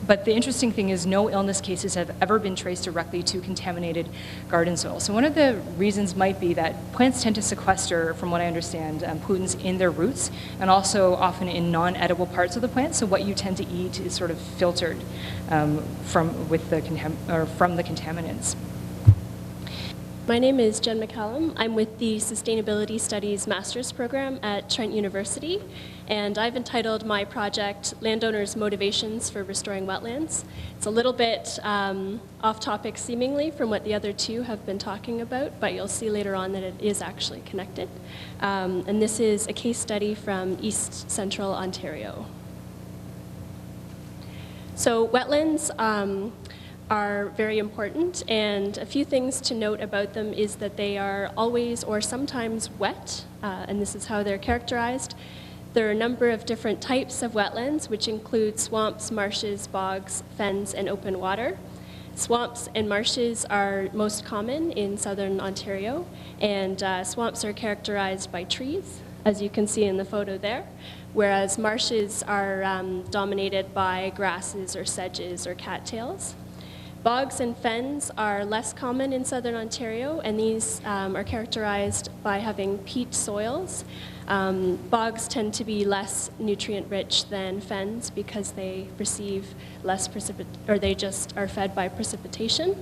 But the interesting thing is no illness cases have ever been traced directly to contaminated garden soil. So one of the reasons might be that plants tend to sequester, from what I understand, pollutants in their roots and also often in non-edible parts of the plant. So what you tend to eat is sort of filtered from the contaminants. My name is Jenn McCallum. I'm with the Sustainability Studies Master's Program at Trent University, and I've entitled my project Landowners' Motivations for Restoring Wetlands. It's a little bit off topic seemingly from what the other two have been talking about, but you'll see later on that it is actually connected. And this is a case study from East Central Ontario. So wetlands are very important, and a few things to note about them is that they are always or sometimes wet, and this is how they're characterized. There are a number of different types of wetlands, which include swamps, marshes, bogs, fens, and open water. Swamps and marshes are most common in southern Ontario, and swamps are characterized by trees, as you can see in the photo there, whereas marshes are dominated by grasses or sedges or cattails. Bogs and fens are less common in southern Ontario, and these are characterized by having peat soils. Bogs tend to be less nutrient-rich than fens because they receive less or they just are fed by precipitation.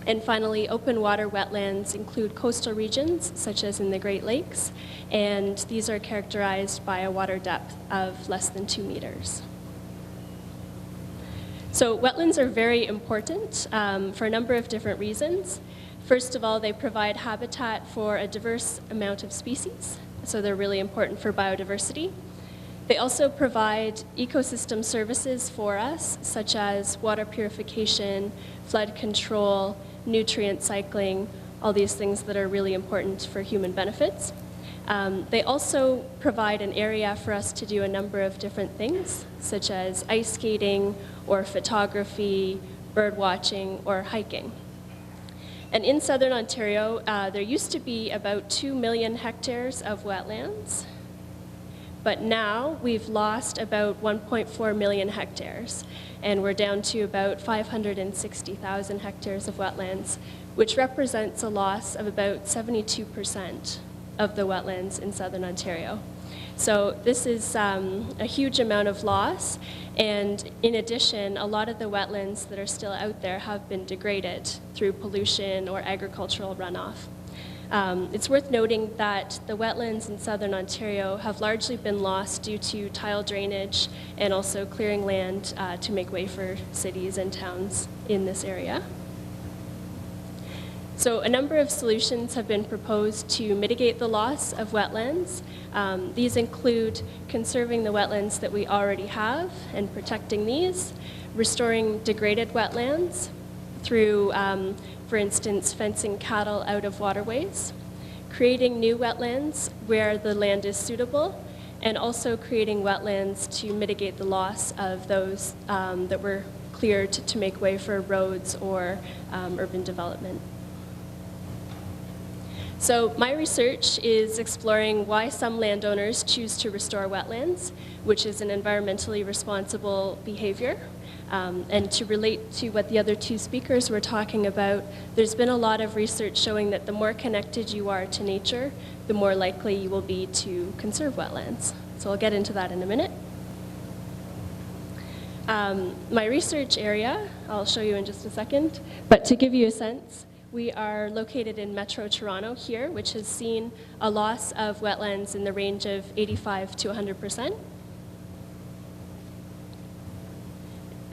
And finally, open water wetlands include coastal regions, such as in the Great Lakes, and these are characterized by a water depth of less than 2 meters. So wetlands are very important for a number of different reasons. First of all, they provide habitat for a diverse amount of species, so they're really important for biodiversity. They also provide ecosystem services for us, such as water purification, flood control, nutrient cycling, all these things that are really important for human benefits. They also provide an area for us to do a number of different things, such as ice skating or photography, bird watching, or hiking. And in southern Ontario, there used to be about 2 million hectares of wetlands, but now we've lost about 1.4 million hectares, and we're down to about 560,000 hectares of wetlands, which represents a loss of about 72% of the wetlands in southern Ontario. So this is a huge amount of loss, and in addition, a lot of the wetlands that are still out there have been degraded through pollution or agricultural runoff. It's worth noting that the wetlands in southern Ontario have largely been lost due to tile drainage and also clearing land to make way for cities and towns in this area. So a number of solutions have been proposed to mitigate the loss of wetlands. These include conserving the wetlands that we already have and protecting these, restoring degraded wetlands through, for instance, fencing cattle out of waterways, creating new wetlands where the land is suitable, and also creating wetlands to mitigate the loss of those that were cleared to make way for roads or urban development. So my research is exploring why some landowners choose to restore wetlands, which is an environmentally responsible behavior. And to relate to what the other two speakers were talking about, there's been a lot of research showing that the more connected you are to nature, the more likely you will be to conserve wetlands. So I'll get into that in a minute. My research area, I'll show you in just a second, but to give you a sense, we are located in Metro Toronto here, which has seen a loss of wetlands in the range of 85 to 100%.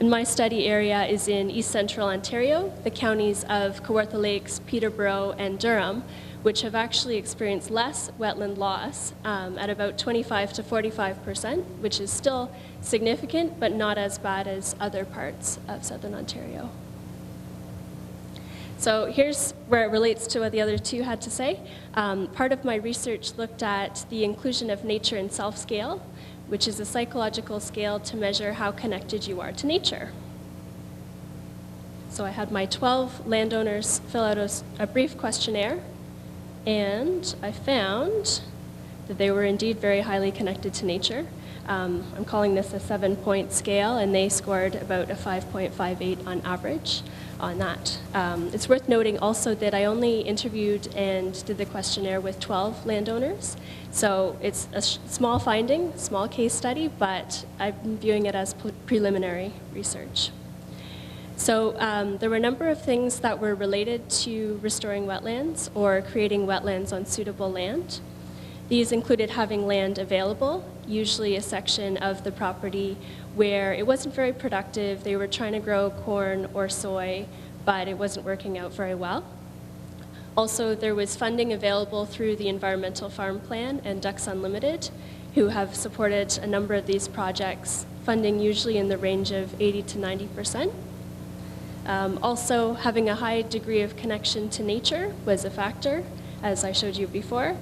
And my study area is in East Central Ontario, the counties of Kawartha Lakes, Peterborough, and Durham, which have actually experienced less wetland loss at about 25 to 45%, which is still significant, but not as bad as other parts of Southern Ontario. So here's where it relates to what the other two had to say. Part of my research looked at the inclusion of nature and self-scale, which is a psychological scale to measure how connected you are to nature. So I had my 12 landowners fill out a brief questionnaire, and I found that they were indeed very highly connected to nature. I'm calling this a 7-point scale, and they scored about a 5.58 on average on that. It's worth noting also that I only interviewed and did the questionnaire with 12 landowners. So it's a small finding, small case study, but I'm viewing it as preliminary research. So there were a number of things that were related to restoring wetlands or creating wetlands on suitable land. These included having land available, usually a section of the property where it wasn't very productive. They were trying to grow corn or soy, but it wasn't working out very well. Also, there was funding available through the Environmental Farm Plan and Ducks Unlimited, who have supported a number of these projects, funding usually in the range of 80 to 90%. Also, having a high degree of connection to nature was a factor, as I showed you before.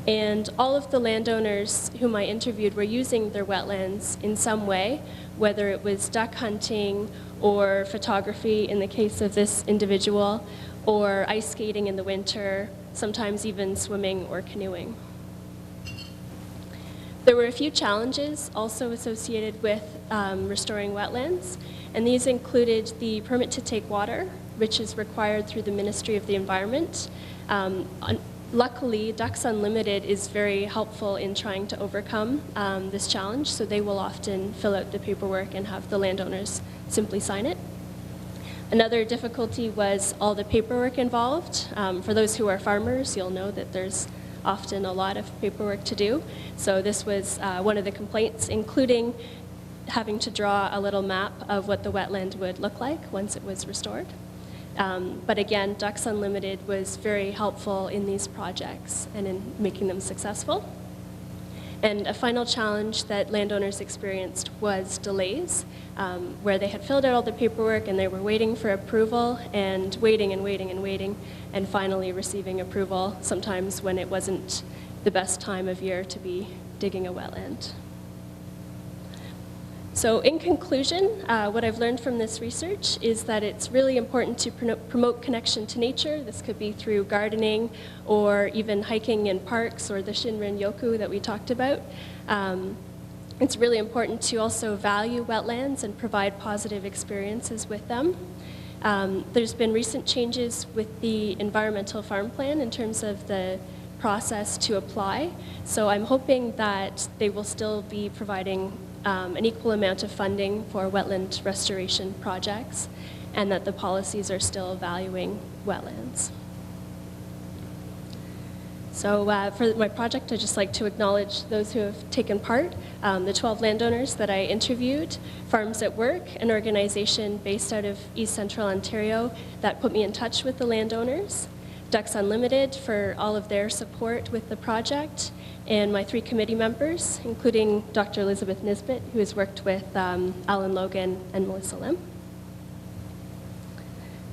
And all of the landowners whom I interviewed were using their wetlands in some way, whether it was duck hunting or photography in the case of this individual, or ice skating in the winter, sometimes even swimming or canoeing. There were a few challenges also associated with restoring wetlands, and these included the permit to take water, which is required through the Ministry of the Environment. Luckily, Ducks Unlimited is very helpful in trying to overcome this challenge, so they will often fill out the paperwork and have the landowners simply sign it. Another difficulty was all the paperwork involved. For those who are farmers, you'll know that there's often a lot of paperwork to do. So this was one of the complaints, including having to draw a little map of what the wetland would look like once it was restored. But again, Ducks Unlimited was very helpful in these projects and in making them successful. And a final challenge that landowners experienced was delays, where they had filled out all the paperwork and they were waiting for approval and waiting and waiting and waiting, and finally receiving approval, sometimes when it wasn't the best time of year to be digging a wetland. So in conclusion, what I've learned from this research is that it's really important to promote connection to nature. This could be through gardening or even hiking in parks or the Shinrin-yoku that we talked about. It's really important to also value wetlands and provide positive experiences with them. There's been recent changes with the Environmental Farm Plan in terms of the process to apply. So I'm hoping that they will still be providing an equal amount of funding for wetland restoration projects, and that the policies are still valuing wetlands. So for my project, I'd just like to acknowledge those who have taken part, the 12 landowners that I interviewed, Farms at Work, an organization based out of East Central Ontario that put me in touch with the landowners, Ducks Unlimited for all of their support with the project, and my 3 committee members, including Dr. Elizabeth Nisbet, who has worked with Alan Logan and Melissa Lim.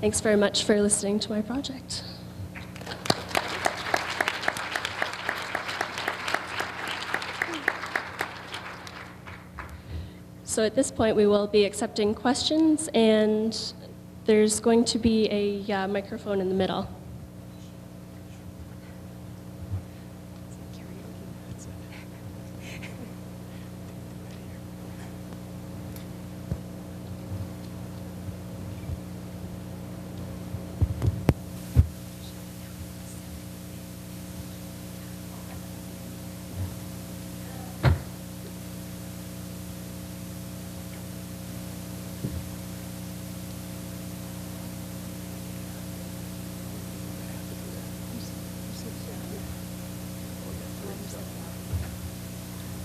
Thanks very much for listening to my project. So at this point, we will be accepting questions, and there's going to be a microphone in the middle.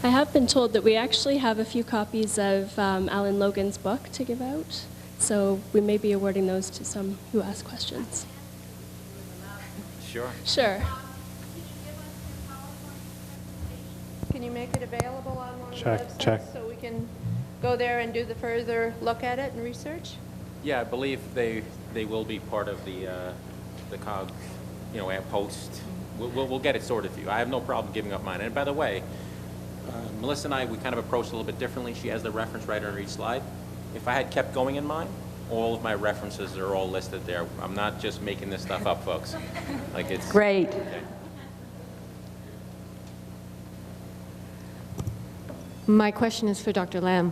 I have been told that we actually have a few copies of Alan Logan's book to give out, so we may be awarding those to some who ask questions. Sure. Sure. Can you make it available on one of the Check, websites check. so we can go there and do the further look at it and research? Yeah, I believe they will be part of the COG, post. We'll get it sorted for you. I have no problem giving up mine. And by the way, Melissa and I, we kind of approached a little bit differently. She has the reference right under each slide. If I had kept going in mine, all of my references are all listed there. I'm not just making this stuff up, folks. Like it's Great. Okay. My question is for Dr. Lam.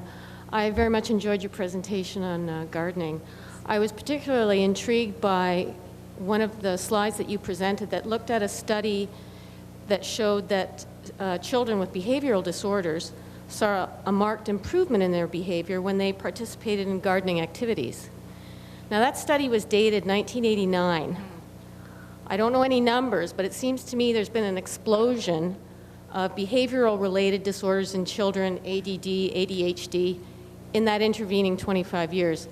I very much enjoyed your presentation on gardening. I was particularly intrigued by one of the slides that you presented that looked at a study that showed that children with behavioral disorders saw a marked improvement in their behavior when they participated in gardening activities. Now, that study was dated 1989. I don't know any numbers, but it seems to me there's been an explosion of behavioral-related disorders in children, ADD, ADHD, in that intervening 25 years.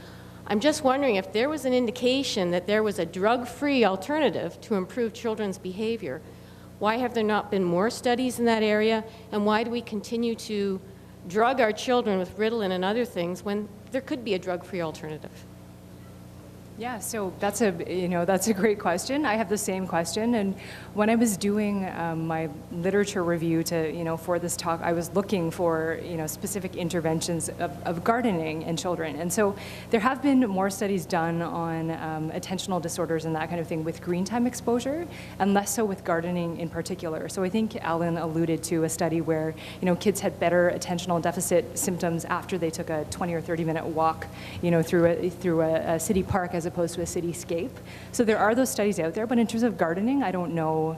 I'm just wondering if there was an indication that there was a drug-free alternative to improve children's behavior. Why have there not been more studies in that area, and why do we continue to drug our children with Ritalin and other things when there could be a drug-free alternative? Yeah, so that's a great question. I have the same question, and when I was doing my literature review for this talk, I was looking for specific interventions of gardening in children, and so there have been more studies done on attentional disorders and that kind of thing with green time exposure, and less so with gardening in particular. So I think Alan alluded to a study where kids had better attentional deficit symptoms after they took a 20 or 30-minute walk through a city park as opposed to a cityscape. So there are those studies out there, but in terms of gardening, I don't know,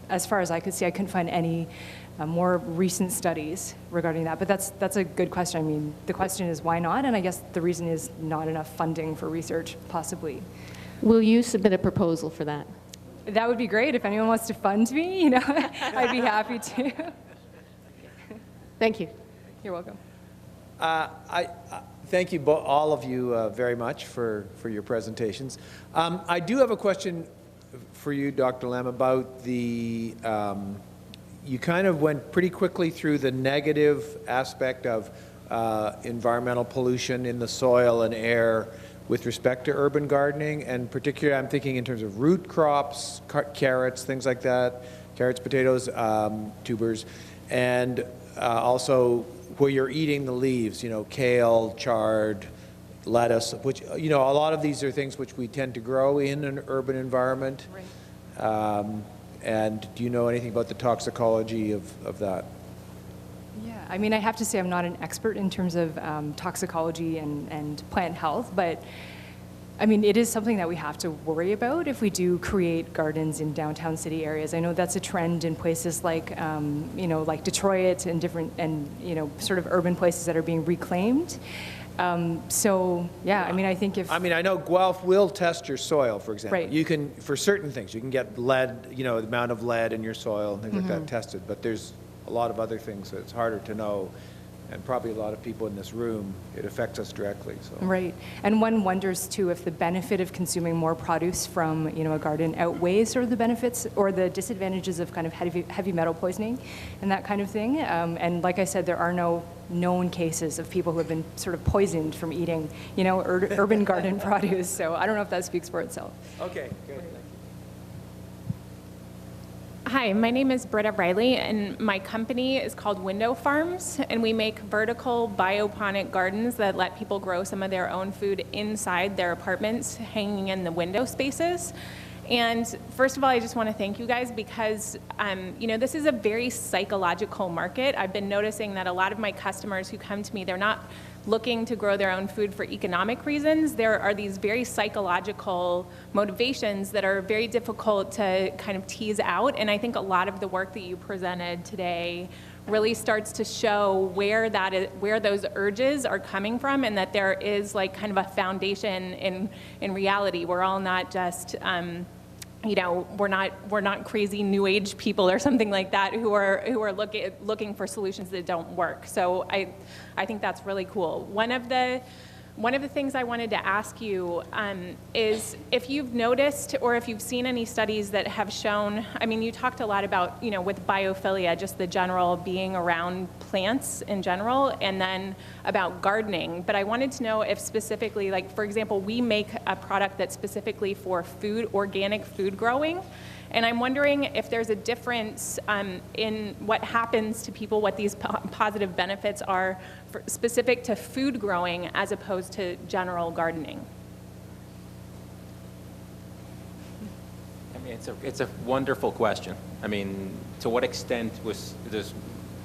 as far as I could see, I couldn't find any more recent studies regarding that, but that's a good question. I mean, the question is why not, and I guess the reason is not enough funding for research, possibly. Will you submit a proposal for that? That would be great. If anyone wants to fund me, I'd be happy to. Thank you. You're welcome. Thank you, all of you, very much for your presentations. I do have a question for you, Dr. Lem, about the, you kind of went pretty quickly through the negative aspect of environmental pollution in the soil and air with respect to urban gardening, and particularly I'm thinking in terms of root crops, carrots, things like that, carrots, potatoes, tubers, and also where you're eating the leaves, kale, chard, lettuce, which, a lot of these are things which we tend to grow in an urban environment. Right. And do you know anything about the toxicology of that? Yeah, I mean, I have to say I'm not an expert in terms of toxicology and plant health, but I mean, it is something that we have to worry about if we do create gardens in downtown city areas. I know that's a trend in places like, like Detroit and sort of urban places that are being reclaimed. So, yeah, I mean, I think if... I know Guelph will test your soil, for example. Right. You can, for certain things, you can get lead, the amount of lead in your soil and things like that tested, but there's a lot of other things that it's harder to know. And probably a lot of people in this room, it affects us directly. So. Right, and one wonders too if the benefit of consuming more produce from a garden outweighs sort of the benefits or the disadvantages of kind of heavy metal poisoning and that kind of thing. And like I said, there are no known cases of people who have been sort of poisoned from eating urban garden produce. So I don't know if that speaks for itself. Okay, good. Hi, my name is Britta Riley, and my company is called Window Farms, and we make vertical bioponic gardens that let people grow some of their own food inside their apartments, hanging in the window spaces. And first of all, I just want to thank you guys because, this is a very psychological market. I've been noticing that a lot of my customers who come to me, they're not looking to grow their own food for economic reasons. There are these very psychological motivations that are very difficult to kind of tease out. And I think a lot of the work that you presented today really starts to show where those urges are coming from, and that there is like kind of a foundation in reality. We're all not just we're not crazy new age people or something like that who are looking for solutions that don't work. So I think that's really cool. One of the things I wanted to ask you is if you've noticed or if you've seen any studies that have shown, I mean, you talked a lot about, with biophilia, just the general being around plants in general, and then about gardening. But I wanted to know if specifically, like, for example, we make a product that's specifically for organic food growing. And I'm wondering if there's a difference in what happens to people, what these positive benefits are specific to food growing as opposed to general gardening. I mean, it's a wonderful question. I mean, to what extent was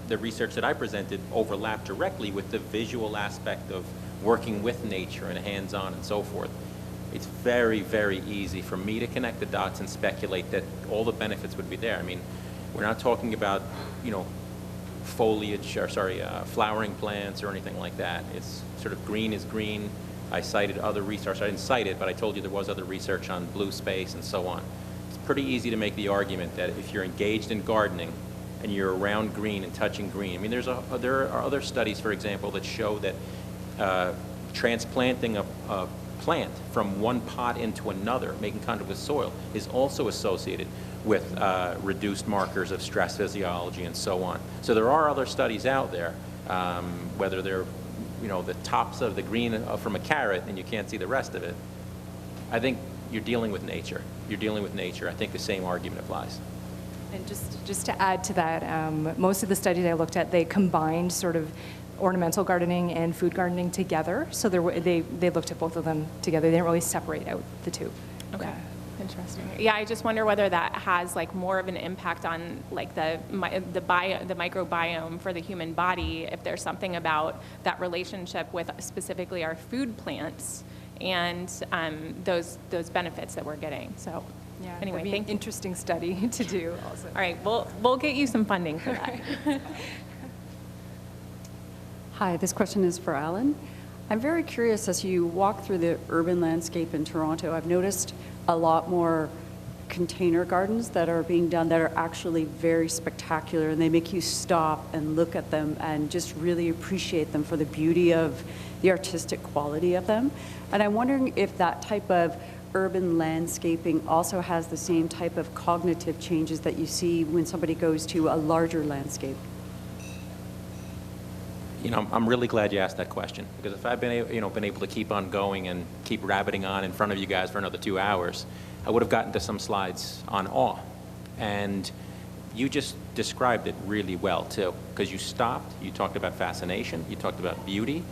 the research that I presented overlap directly with the visual aspect of working with nature and hands-on and so forth? It's very, very easy for me to connect the dots and speculate that all the benefits would be there. I mean, we're not talking about, foliage, or flowering plants or anything like that. It's sort of green is green, I cited other research. I didn't cite it, but I told you there was other research on blue space and so on. It's pretty easy to make the argument that if you're engaged in gardening and you're around green and touching green, I mean, there are other studies, for example, that show that transplanting a plant from one pot into another, making contact with soil, is also associated with reduced markers of stress physiology and so on. So there are other studies out there, whether they're, the tops of the green from a carrot and you can't see the rest of it. I think you're dealing with nature. You're dealing with nature. I think the same argument applies. And just to add to that, most of the studies I looked at, they combined sort of ornamental gardening and food gardening together. So they looked at both of them together. They didn't really separate out the two. Okay. Yeah. Interesting. Yeah, I just wonder whether that has like more of an impact on like the microbiome for the human body, if there's something about that relationship with specifically our food plants and those benefits that we're getting. So yeah, anyway, thank you. Interesting study to do also. All right, we'll get you some funding for that. Hi, this question is for Alan. I'm very curious, as you walk through the urban landscape in Toronto, I've noticed a lot more container gardens that are being done that are actually very spectacular, and they make you stop and look at them and just really appreciate them for the beauty of the artistic quality of them. And I'm wondering if that type of urban landscaping also has the same type of cognitive changes that you see when somebody goes to a larger landscape. I'm really glad you asked that question, because if I've been able to keep on going and keep rabbiting on in front of you guys for another 2 hours, I would have gotten to some slides on awe. And you just described it really well too, because you stopped, you talked about fascination, you talked about beauty,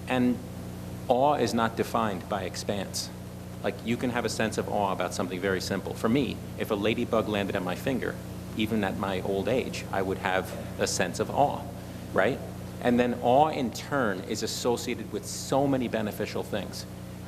and awe is not defined by expanse. Like, you can have a sense of awe about something very simple. For me, if a ladybug landed on my finger, even at my old age, I would have a sense of awe, right? And then awe, in turn, is associated with so many beneficial things.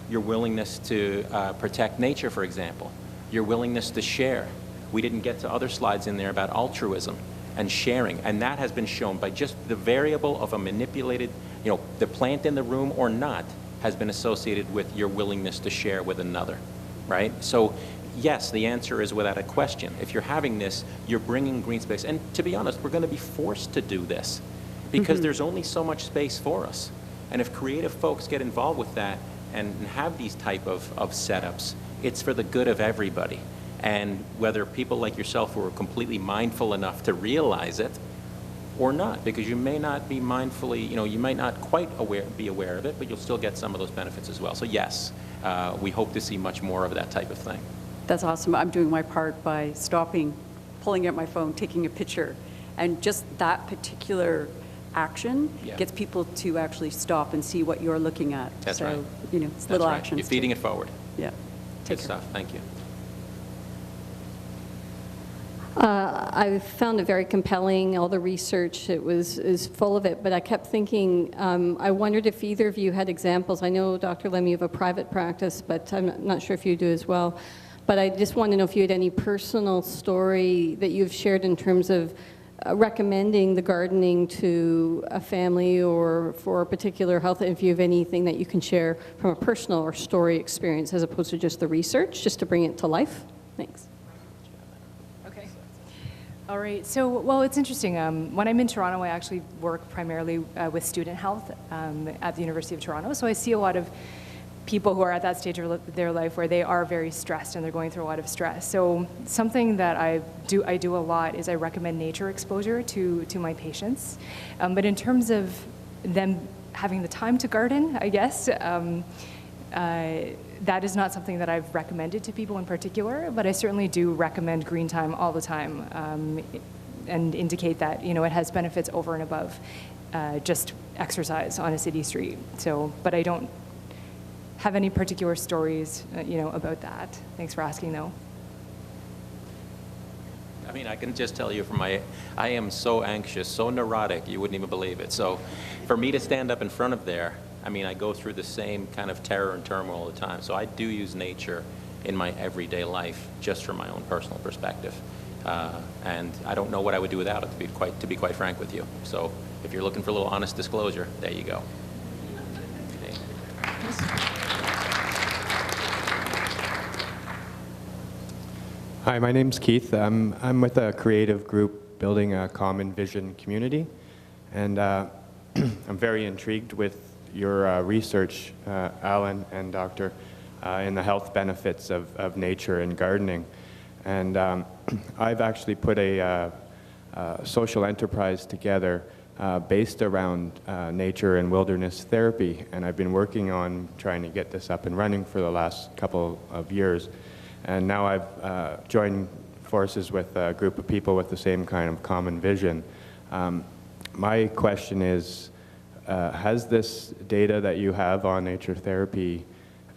Your willingness to protect nature, for example. Your willingness to share. We didn't get to other slides in there about altruism and sharing. And that has been shown by just the variable of a manipulated, the plant in the room or not, has been associated with your willingness to share with another, right? So yes, the answer is without a question. If you're having this, you're bringing green space. And to be honest, we're going to be forced to do this, because there's only so much space for us. And if creative folks get involved with that and have these type of setups, it's for the good of everybody. And whether people like yourself who are completely mindful enough to realize it or not, because you may not be mindfully, you might not quite be aware of it, but you'll still get some of those benefits as well. So yes, we hope to see much more of that type of thing. That's awesome. I'm doing my part by stopping, pulling out my phone, taking a picture, and just that particular action gets people to actually stop and see what you're looking at. That's so, right. It's That's little right. actions. You're feeding it forward. Yeah. Good stuff. Thank you. I found it very compelling, all the research, is full of it, but I kept thinking, I wondered if either of you had examples. I know, Dr. Lem, you have a private practice, but I'm not sure if you do as well. But I just want to know if you had any personal story that you've shared in terms of recommending the gardening to a family or for a particular health, if you have anything that you can share from a personal or story experience as opposed to just the research, just to bring it to life. Thanks. Okay. All right. So, well, it's interesting. When I'm in Toronto, I actually work primarily with student health at the University of Toronto. So I see a lot of people who are at that stage of their life where they are very stressed and they're going through a lot of stress. So something that I do a lot is I recommend nature exposure to my patients. But in terms of them having the time to garden, I guess, that is not something that I've recommended to people in particular, but I certainly do recommend green time all the time and indicate that, it has benefits over and above just exercise on a city street. So, but I don't have any particular stories, about that. Thanks for asking, though. I mean, I can just tell you I am so anxious, so neurotic, you wouldn't even believe it. So for me to stand up in front of there, I mean, I go through the same kind of terror and turmoil all the time. So I do use nature in my everyday life, just from my own personal perspective. And I don't know what I would do without it, to be quite frank with you. So if you're looking for a little honest disclosure, there you go. Okay. questions? Hi, my name's Keith. I'm with a creative group building a common vision community, and I'm very intrigued with your research, Alan and Dr., in the health benefits of nature and gardening. And I've actually put a social enterprise together based around nature and wilderness therapy, and I've been working on trying to get this up and running for the last couple of years. And now I've joined forces with a group of people with the same kind of common vision. My question is, has this data that you have on nature therapy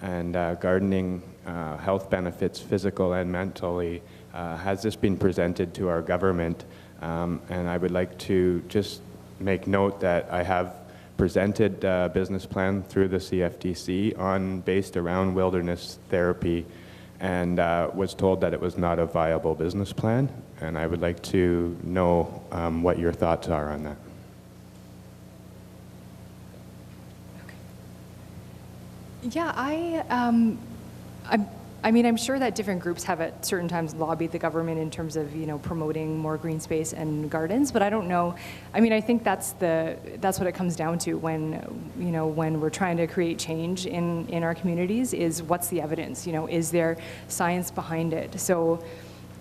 and gardening health benefits, physical and mentally, has this been presented to our government? And I would like to just make note that I have presented a business plan through the CFTC based around wilderness therapy, and was told that it was not a viable business plan, and I would like to know what your thoughts are on that. Yeah, I mean, I'm sure that different groups have at certain times lobbied the government in terms of, promoting more green space and gardens, but I don't know. I mean, I think that's what it comes down to when, when we're trying to create change in our communities is what's the evidence, is there science behind it? So,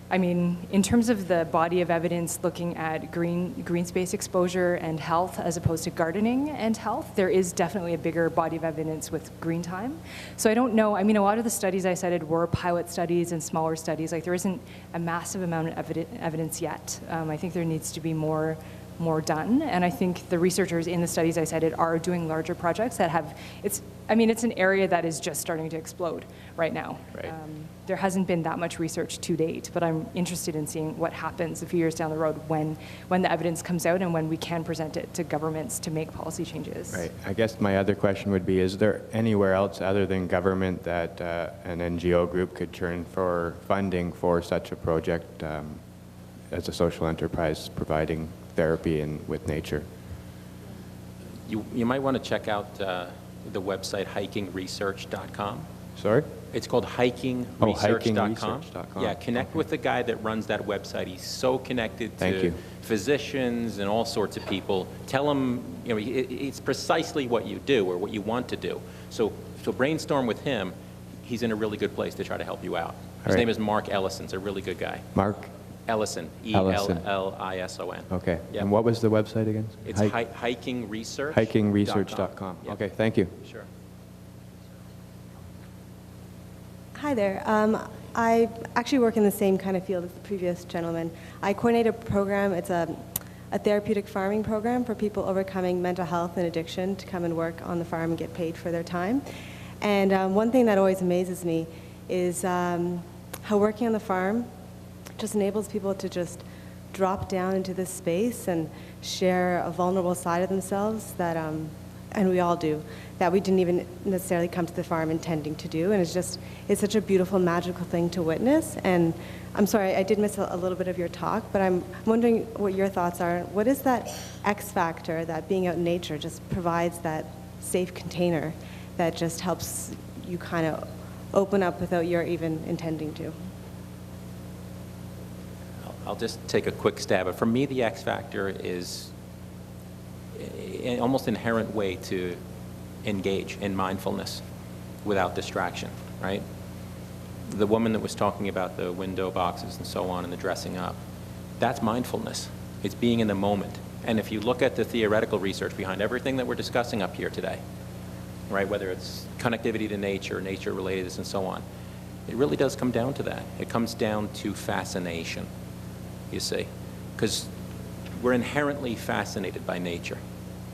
I mean, in terms of the body of evidence looking at green space exposure and health as opposed to gardening and health, there is definitely a bigger body of evidence with green time. So I don't know, I mean, a lot of the studies I cited were pilot studies and smaller studies. Like there isn't a massive amount of evidence yet. I think there needs to be more done, and I think the researchers in the studies I cited are doing larger projects that have, it's an area that is just starting to explode right now. Right. There hasn't been that much research to date, but I'm interested in seeing what happens a few years down the road when the evidence comes out and when we can present it to governments to make policy changes. Right. I guess my other question would be, is there anywhere else other than government that an NGO group could turn for funding for such a project as a social enterprise providing therapy with nature? You might want to check out the website hikingresearch.com. Sorry? It's called hikingresearch.com. hikingresearch.com. Yeah, connect with the guy that runs that website. He's so connected to physicians and all sorts of people. Tell him, it's precisely what you do or what you want to do. So brainstorm with him. He's in a really good place to try to help you out. His name is Mark Ellison. He's a really good guy. Mark? Ellison, E-L-L-I-S-O-N. Okay. Yep. And what was the website again? It's hikingresearch.com. hikingresearch.com. Yep. Okay, thank you. Sure. Hi there. I actually work in the same kind of field as the previous gentleman. I coordinate a program. It's a therapeutic farming program for people overcoming mental health and addiction to come and work on the farm and get paid for their time. And one thing that always amazes me is how working on the farm just enables people to just drop down into this space and share a vulnerable side of themselves that, and we all do, that we didn't even necessarily come to the farm intending to do. And it's such a beautiful, magical thing to witness. And I'm sorry, I did miss a little bit of your talk, but I'm wondering what your thoughts are. What is that X factor that being out in nature just provides, that safe container that just helps you kind of open up without your even intending to? I'll just take a quick stab. But for me, the X factor is an almost inherent way to engage in mindfulness without distraction, right? The woman that was talking about the window boxes and so on and the dressing up, that's mindfulness. It's being in the moment. And if you look at the theoretical research behind everything that we're discussing up here today, right, whether it's connectivity to nature, nature-relatedness, and so on, it really does come down to that. It comes down to fascination, you see, because we're inherently fascinated by nature.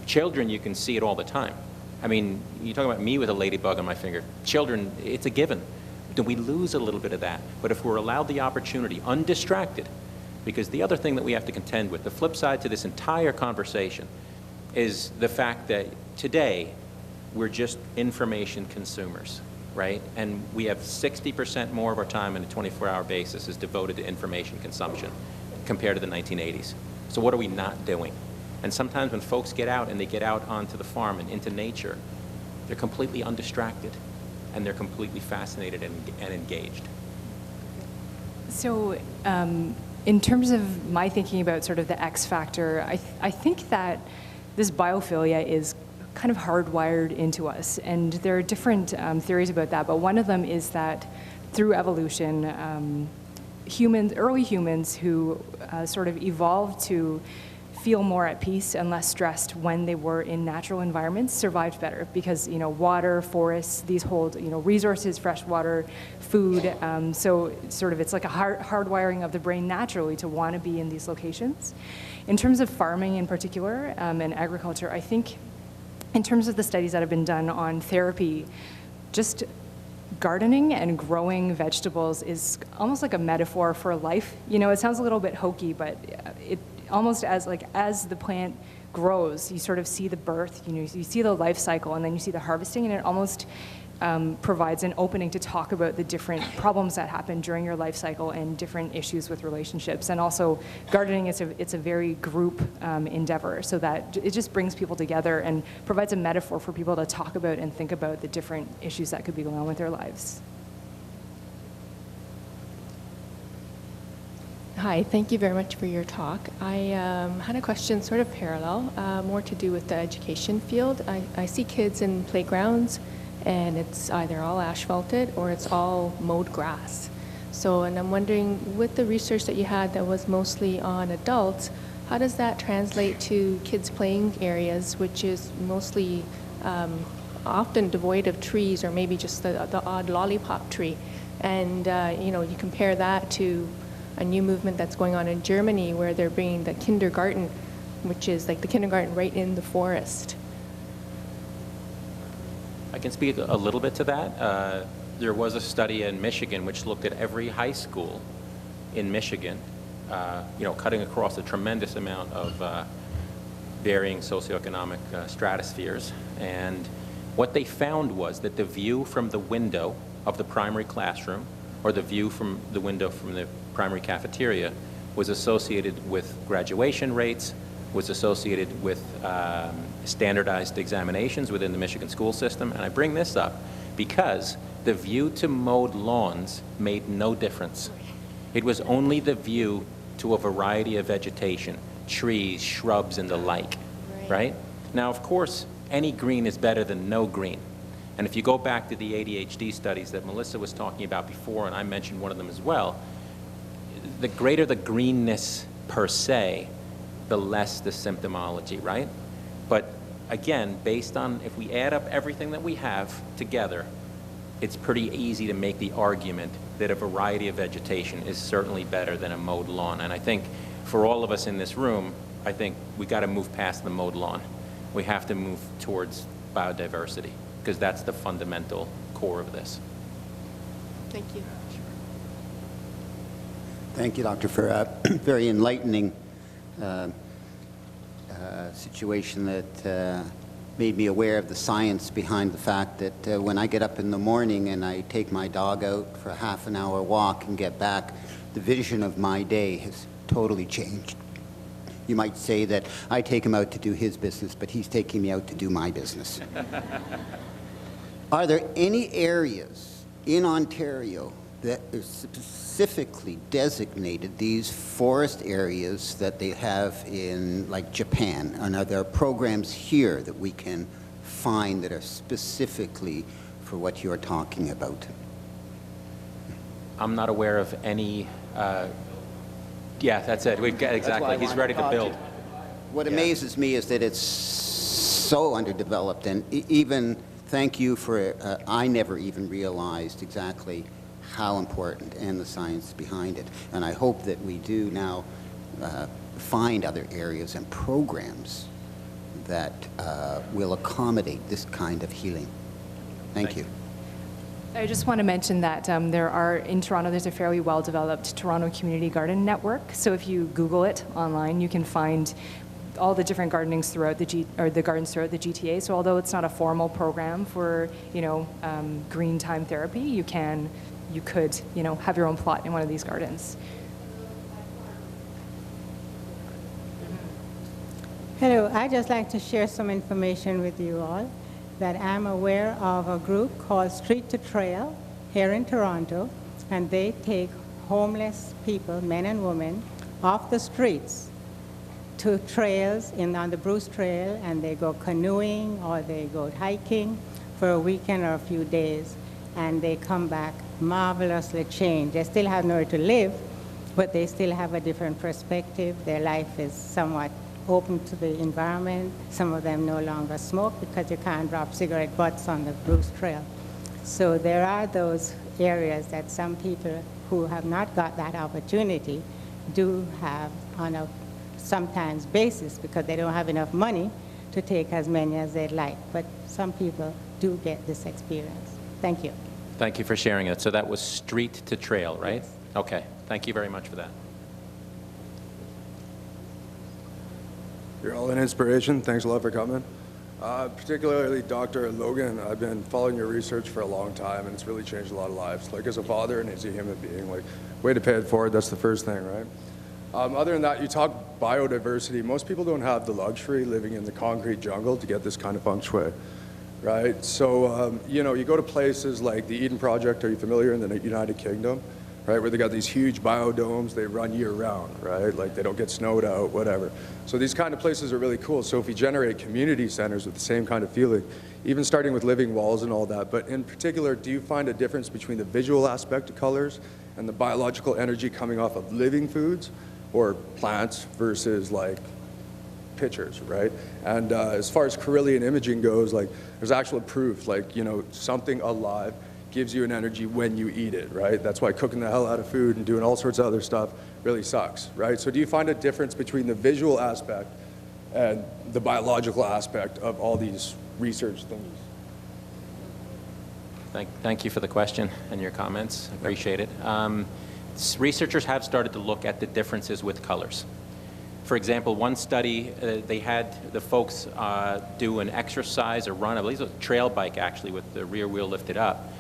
Children, you can see it all the time. I mean, you talk about me with a ladybug on my finger. Children, it's a given. Do we lose a little bit of that? But if we're allowed the opportunity, undistracted, because the other thing that we have to contend with, the flip side to this entire conversation, is the fact that today we're just information consumers, right? And we have 60% more of our time on a 24-hour basis is devoted to information consumption compared to the 1980s. So what are we not doing? And sometimes when folks get out and they get out onto the farm and into nature, they're completely undistracted, and they're completely fascinated and engaged. So in terms of my thinking about sort of the X factor, I think that this biophilia is kind of hardwired into us. And there are different theories about that, but one of them is that through evolution, early humans who sort of evolved to feel more at peace and less stressed when they were in natural environments survived better because, water, forests, these hold, resources, fresh water, food. So sort of it's like a hardwiring of the brain naturally to want to be in these locations. In terms of farming in particular and agriculture, I think in terms of the studies that have been done on therapy, just gardening and growing vegetables is almost like a metaphor for life. It sounds a little bit hokey, but it almost as the plant grows, you sort of see the birth, you see the life cycle, and then you see the harvesting, and it almost provides an opening to talk about the different problems that happen during your life cycle and different issues with relationships. And also, gardening it's a very group endeavor, so that it just brings people together and provides a metaphor for people to talk about and think about the different issues that could be going on with their lives. Hi, thank you very much for your talk. I had a question sort of parallel, more to do with the education field. I see kids in playgrounds and it's either all asphalted or it's all mowed grass. And I'm wondering, with the research that you had that was mostly on adults, how does that translate to kids' playing areas, which is mostly often devoid of trees or maybe just the odd lollipop tree? And you compare that to a new movement that's going on in Germany where they're bringing the kindergarten, which is like the kindergarten right in the forest. I can speak a little bit to that. There was a study in Michigan which looked at every high school in Michigan, cutting across a tremendous amount of varying socioeconomic stratospheres. And what they found was that the view from the window of the primary classroom or the view from the window from the primary cafeteria was associated with graduation rates, was associated with standardized examinations within the Michigan school system. And I bring this up because the view to mowed lawns made no difference. It was only the view to a variety of vegetation, trees, shrubs, and the like, right? Now, of course, any green is better than no green. And if you go back to the ADHD studies that Melissa was talking about before, and I mentioned one of them as well, the greater the greenness per se, the less the symptomology, right? But again, based on, if we add up everything that we have together, it's pretty easy to make the argument that a variety of vegetation is certainly better than a mowed lawn. And I think for all of us in this room, I think we got to move past the mowed lawn. We have to move towards biodiversity, because that's the fundamental core of this. Thank you. Thank you, Doctor, for a very enlightening situation that made me aware of the science behind the fact that when I get up in the morning and I take my dog out for a half an hour walk and get back, the vision of my day has totally changed. You might say that I take him out to do his business, but he's taking me out to do my business. Are there any areas in Ontario that are specifically designated, these forest areas that they have in, like, Japan? And are there programs here that we can find that are specifically for what you're talking about? I'm not aware of any, yeah, that's it. Exactly. He's ready to build. What amazes me is that it's so underdeveloped, and even, thank you for, I never even realized exactly how important and the science behind it. And I hope that we do now find other areas and programs that will accommodate this kind of healing. Thank you. I just want to mention that in Toronto, there's a fairly well-developed Toronto Community Garden Network. So if you Google it online, you can find all the different gardenings throughout the gardens throughout the GTA. So although it's not a formal program for, green time therapy, you could, have your own plot in one of these gardens. Hello, I'd just like to share some information with you all. that I'm aware of a group called Street to Trail here in Toronto, and they take homeless people, men and women, off the streets to trails on the Bruce Trail, and they go canoeing or they go hiking for a weekend or a few days, and they come back marvelously changed. They still have nowhere to live, but they still have a different perspective. Their life is somewhat open to the environment. Some of them no longer smoke because you can't drop cigarette butts on the Bruce Trail. So there are those areas that some people who have not got that opportunity do have on a sometimes basis because they don't have enough money to take as many as they'd like. But some people do get this experience. Thank you. Thank you for sharing it. So that was Street to Trail, right? Yes. Okay. Thank you very much for that. You're all an inspiration. Thanks a lot for coming. Particularly Dr. Logan, I've been following your research for a long time, and it's really changed a lot of lives. Like as a father and as a human being, like way to pay it forward, that's the first thing, right? Other than that, you talk biodiversity. Most people don't have the luxury living in the concrete jungle to get this kind of feng shui, right? So, you know, you go to places like the Eden Project, are you familiar, in the United Kingdom? Right, where they got these huge biodomes, they run year round, right? Like they don't get snowed out, whatever. So these kind of places are really cool. So if we generate community centers with the same kind of feeling, even starting with living walls and all that, but in particular, do you find a difference between the visual aspect of colors and the biological energy coming off of living foods or plants versus like pictures, right? And as far as Carillion imaging goes, like there's actual proof, like, you know, something alive gives you an energy when you eat it, right? That's why cooking the hell out of food and doing all sorts of other stuff really sucks, right? So do you find a difference between the visual aspect and the biological aspect of all these research things? Thank you for the question and your comments. I appreciate it. Researchers have started to look at the differences with colors. For example, one study, they had the folks do an exercise or run, I believe it was a trail bike actually, with the rear wheel lifted up,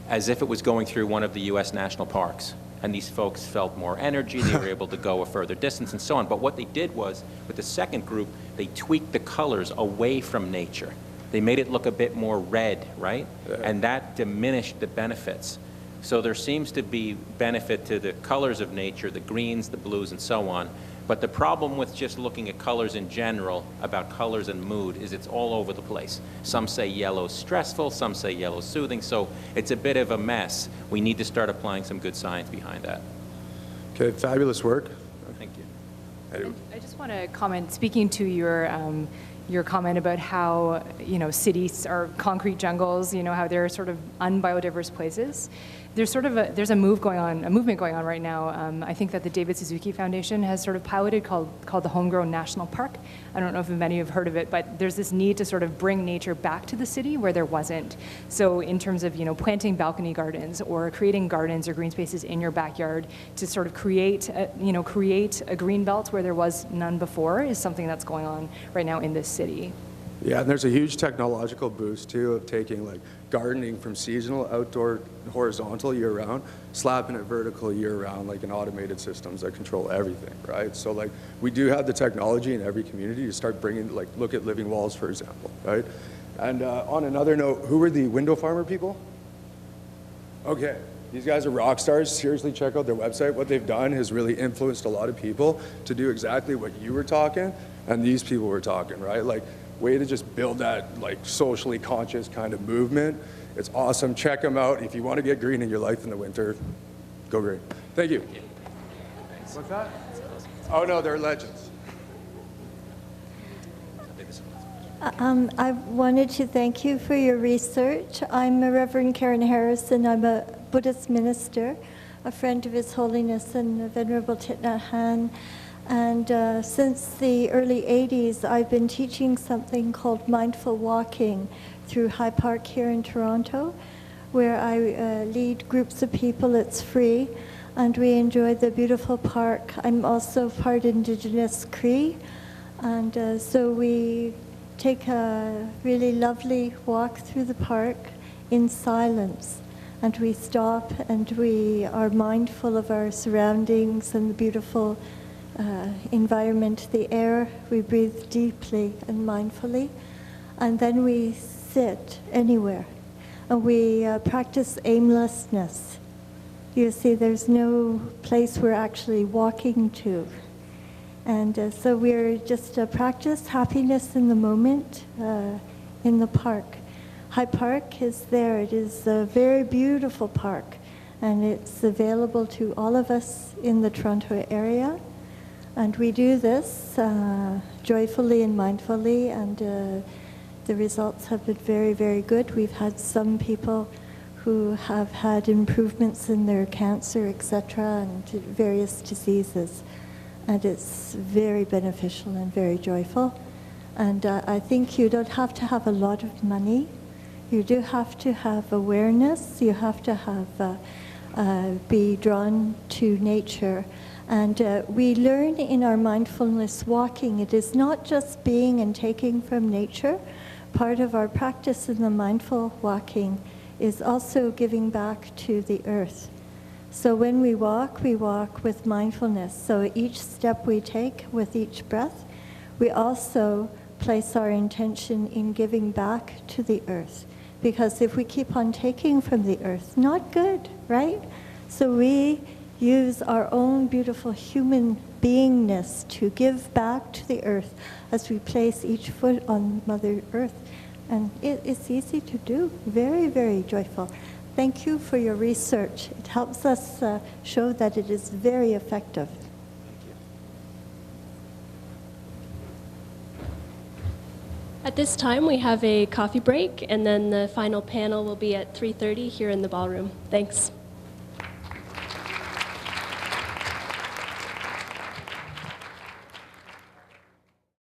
as if it was going through one of the U.S. national parks. And these folks felt more energy, they were able to go a further distance and so on. But what they did was, with the second group, they tweaked the colors away from nature. They made it look a bit more red, right? Yeah. And that diminished the benefits. So there seems to be benefit to the colors of nature, the greens, the blues, and so on. But the problem with just looking at colors in general, about colors and mood, is it's all over the place. Some say yellow's stressful, some say yellow's soothing, so it's a bit of a mess. We need to start applying some good science behind that. Okay, fabulous work. Thank you. I just want to comment, speaking to your comment about how, you know, cities are concrete jungles, you know, how they're sort of unbiodiverse places. There's a movement going on right now. I think that the David Suzuki Foundation has sort of piloted called the Homegrown National Park. I don't know if many have heard of it, but there's this need to sort of bring nature back to the city where there wasn't. So in terms of, you know, planting balcony gardens or creating gardens or green spaces in your backyard to sort of create a green belt where there was none before is something that's going on right now in this city. Yeah, and there's a huge technological boost too of taking like gardening from seasonal, outdoor, horizontal year-round, slapping it vertical year-round, like in automated systems that control everything, right? So like we do have the technology in every community to start bringing, like look at living walls, for example, right? And on another note, who were the window farmer people? Okay, these guys are rock stars. Seriously, check out their website. What they've done has really influenced a lot of people to do exactly what you were talking and these people were talking, right? Like, way to just build that like socially conscious kind of movement. It's awesome. Check them out. If you want to get green in your life in the winter, go green. Thank you. Thanks. What's that? Oh no, they're legends. I wanted to thank you for your research. I'm a Reverend Karen Harrison. I'm a Buddhist minister, a friend of His Holiness and the Venerable Thich Nhat Hanh. And since the early 80s, I've been teaching something called mindful walking through High Park here in Toronto, where I lead groups of people. It's free, and we enjoy the beautiful park. I'm also part Indigenous Cree, and so we take a really lovely walk through the park in silence, and we stop and we are mindful of our surroundings and the beautiful environment, the air. We breathe deeply and mindfully, and then we sit anywhere. And we practice aimlessness. You see, there's no place we're actually walking to. And so we're just practice happiness in the moment in the park. High Park is there. It is a very beautiful park, and it's available to all of us in the Toronto area. And we do this joyfully and mindfully, and the results have been very, very good. We've had some people who have had improvements in their cancer, etc., and various diseases. And it's very beneficial and very joyful. And I think you don't have to have a lot of money. You do have to have awareness. You have to have be drawn to nature. And we learn in our mindfulness walking, it is not just being and taking from nature. Part of our practice in the mindful walking is also giving back to the earth. So when we walk with mindfulness. So each step we take with each breath, we also place our intention in giving back to the earth. Because if we keep on taking from the earth, not good, right? So we use our own beautiful human beingness to give back to the earth as we place each foot on Mother Earth. And it's easy to do, very, very joyful. Thank you for your research. It helps us show that it is very effective. At this time, we have a coffee break, and then the final panel will be at 3:30 here in the ballroom. Thanks.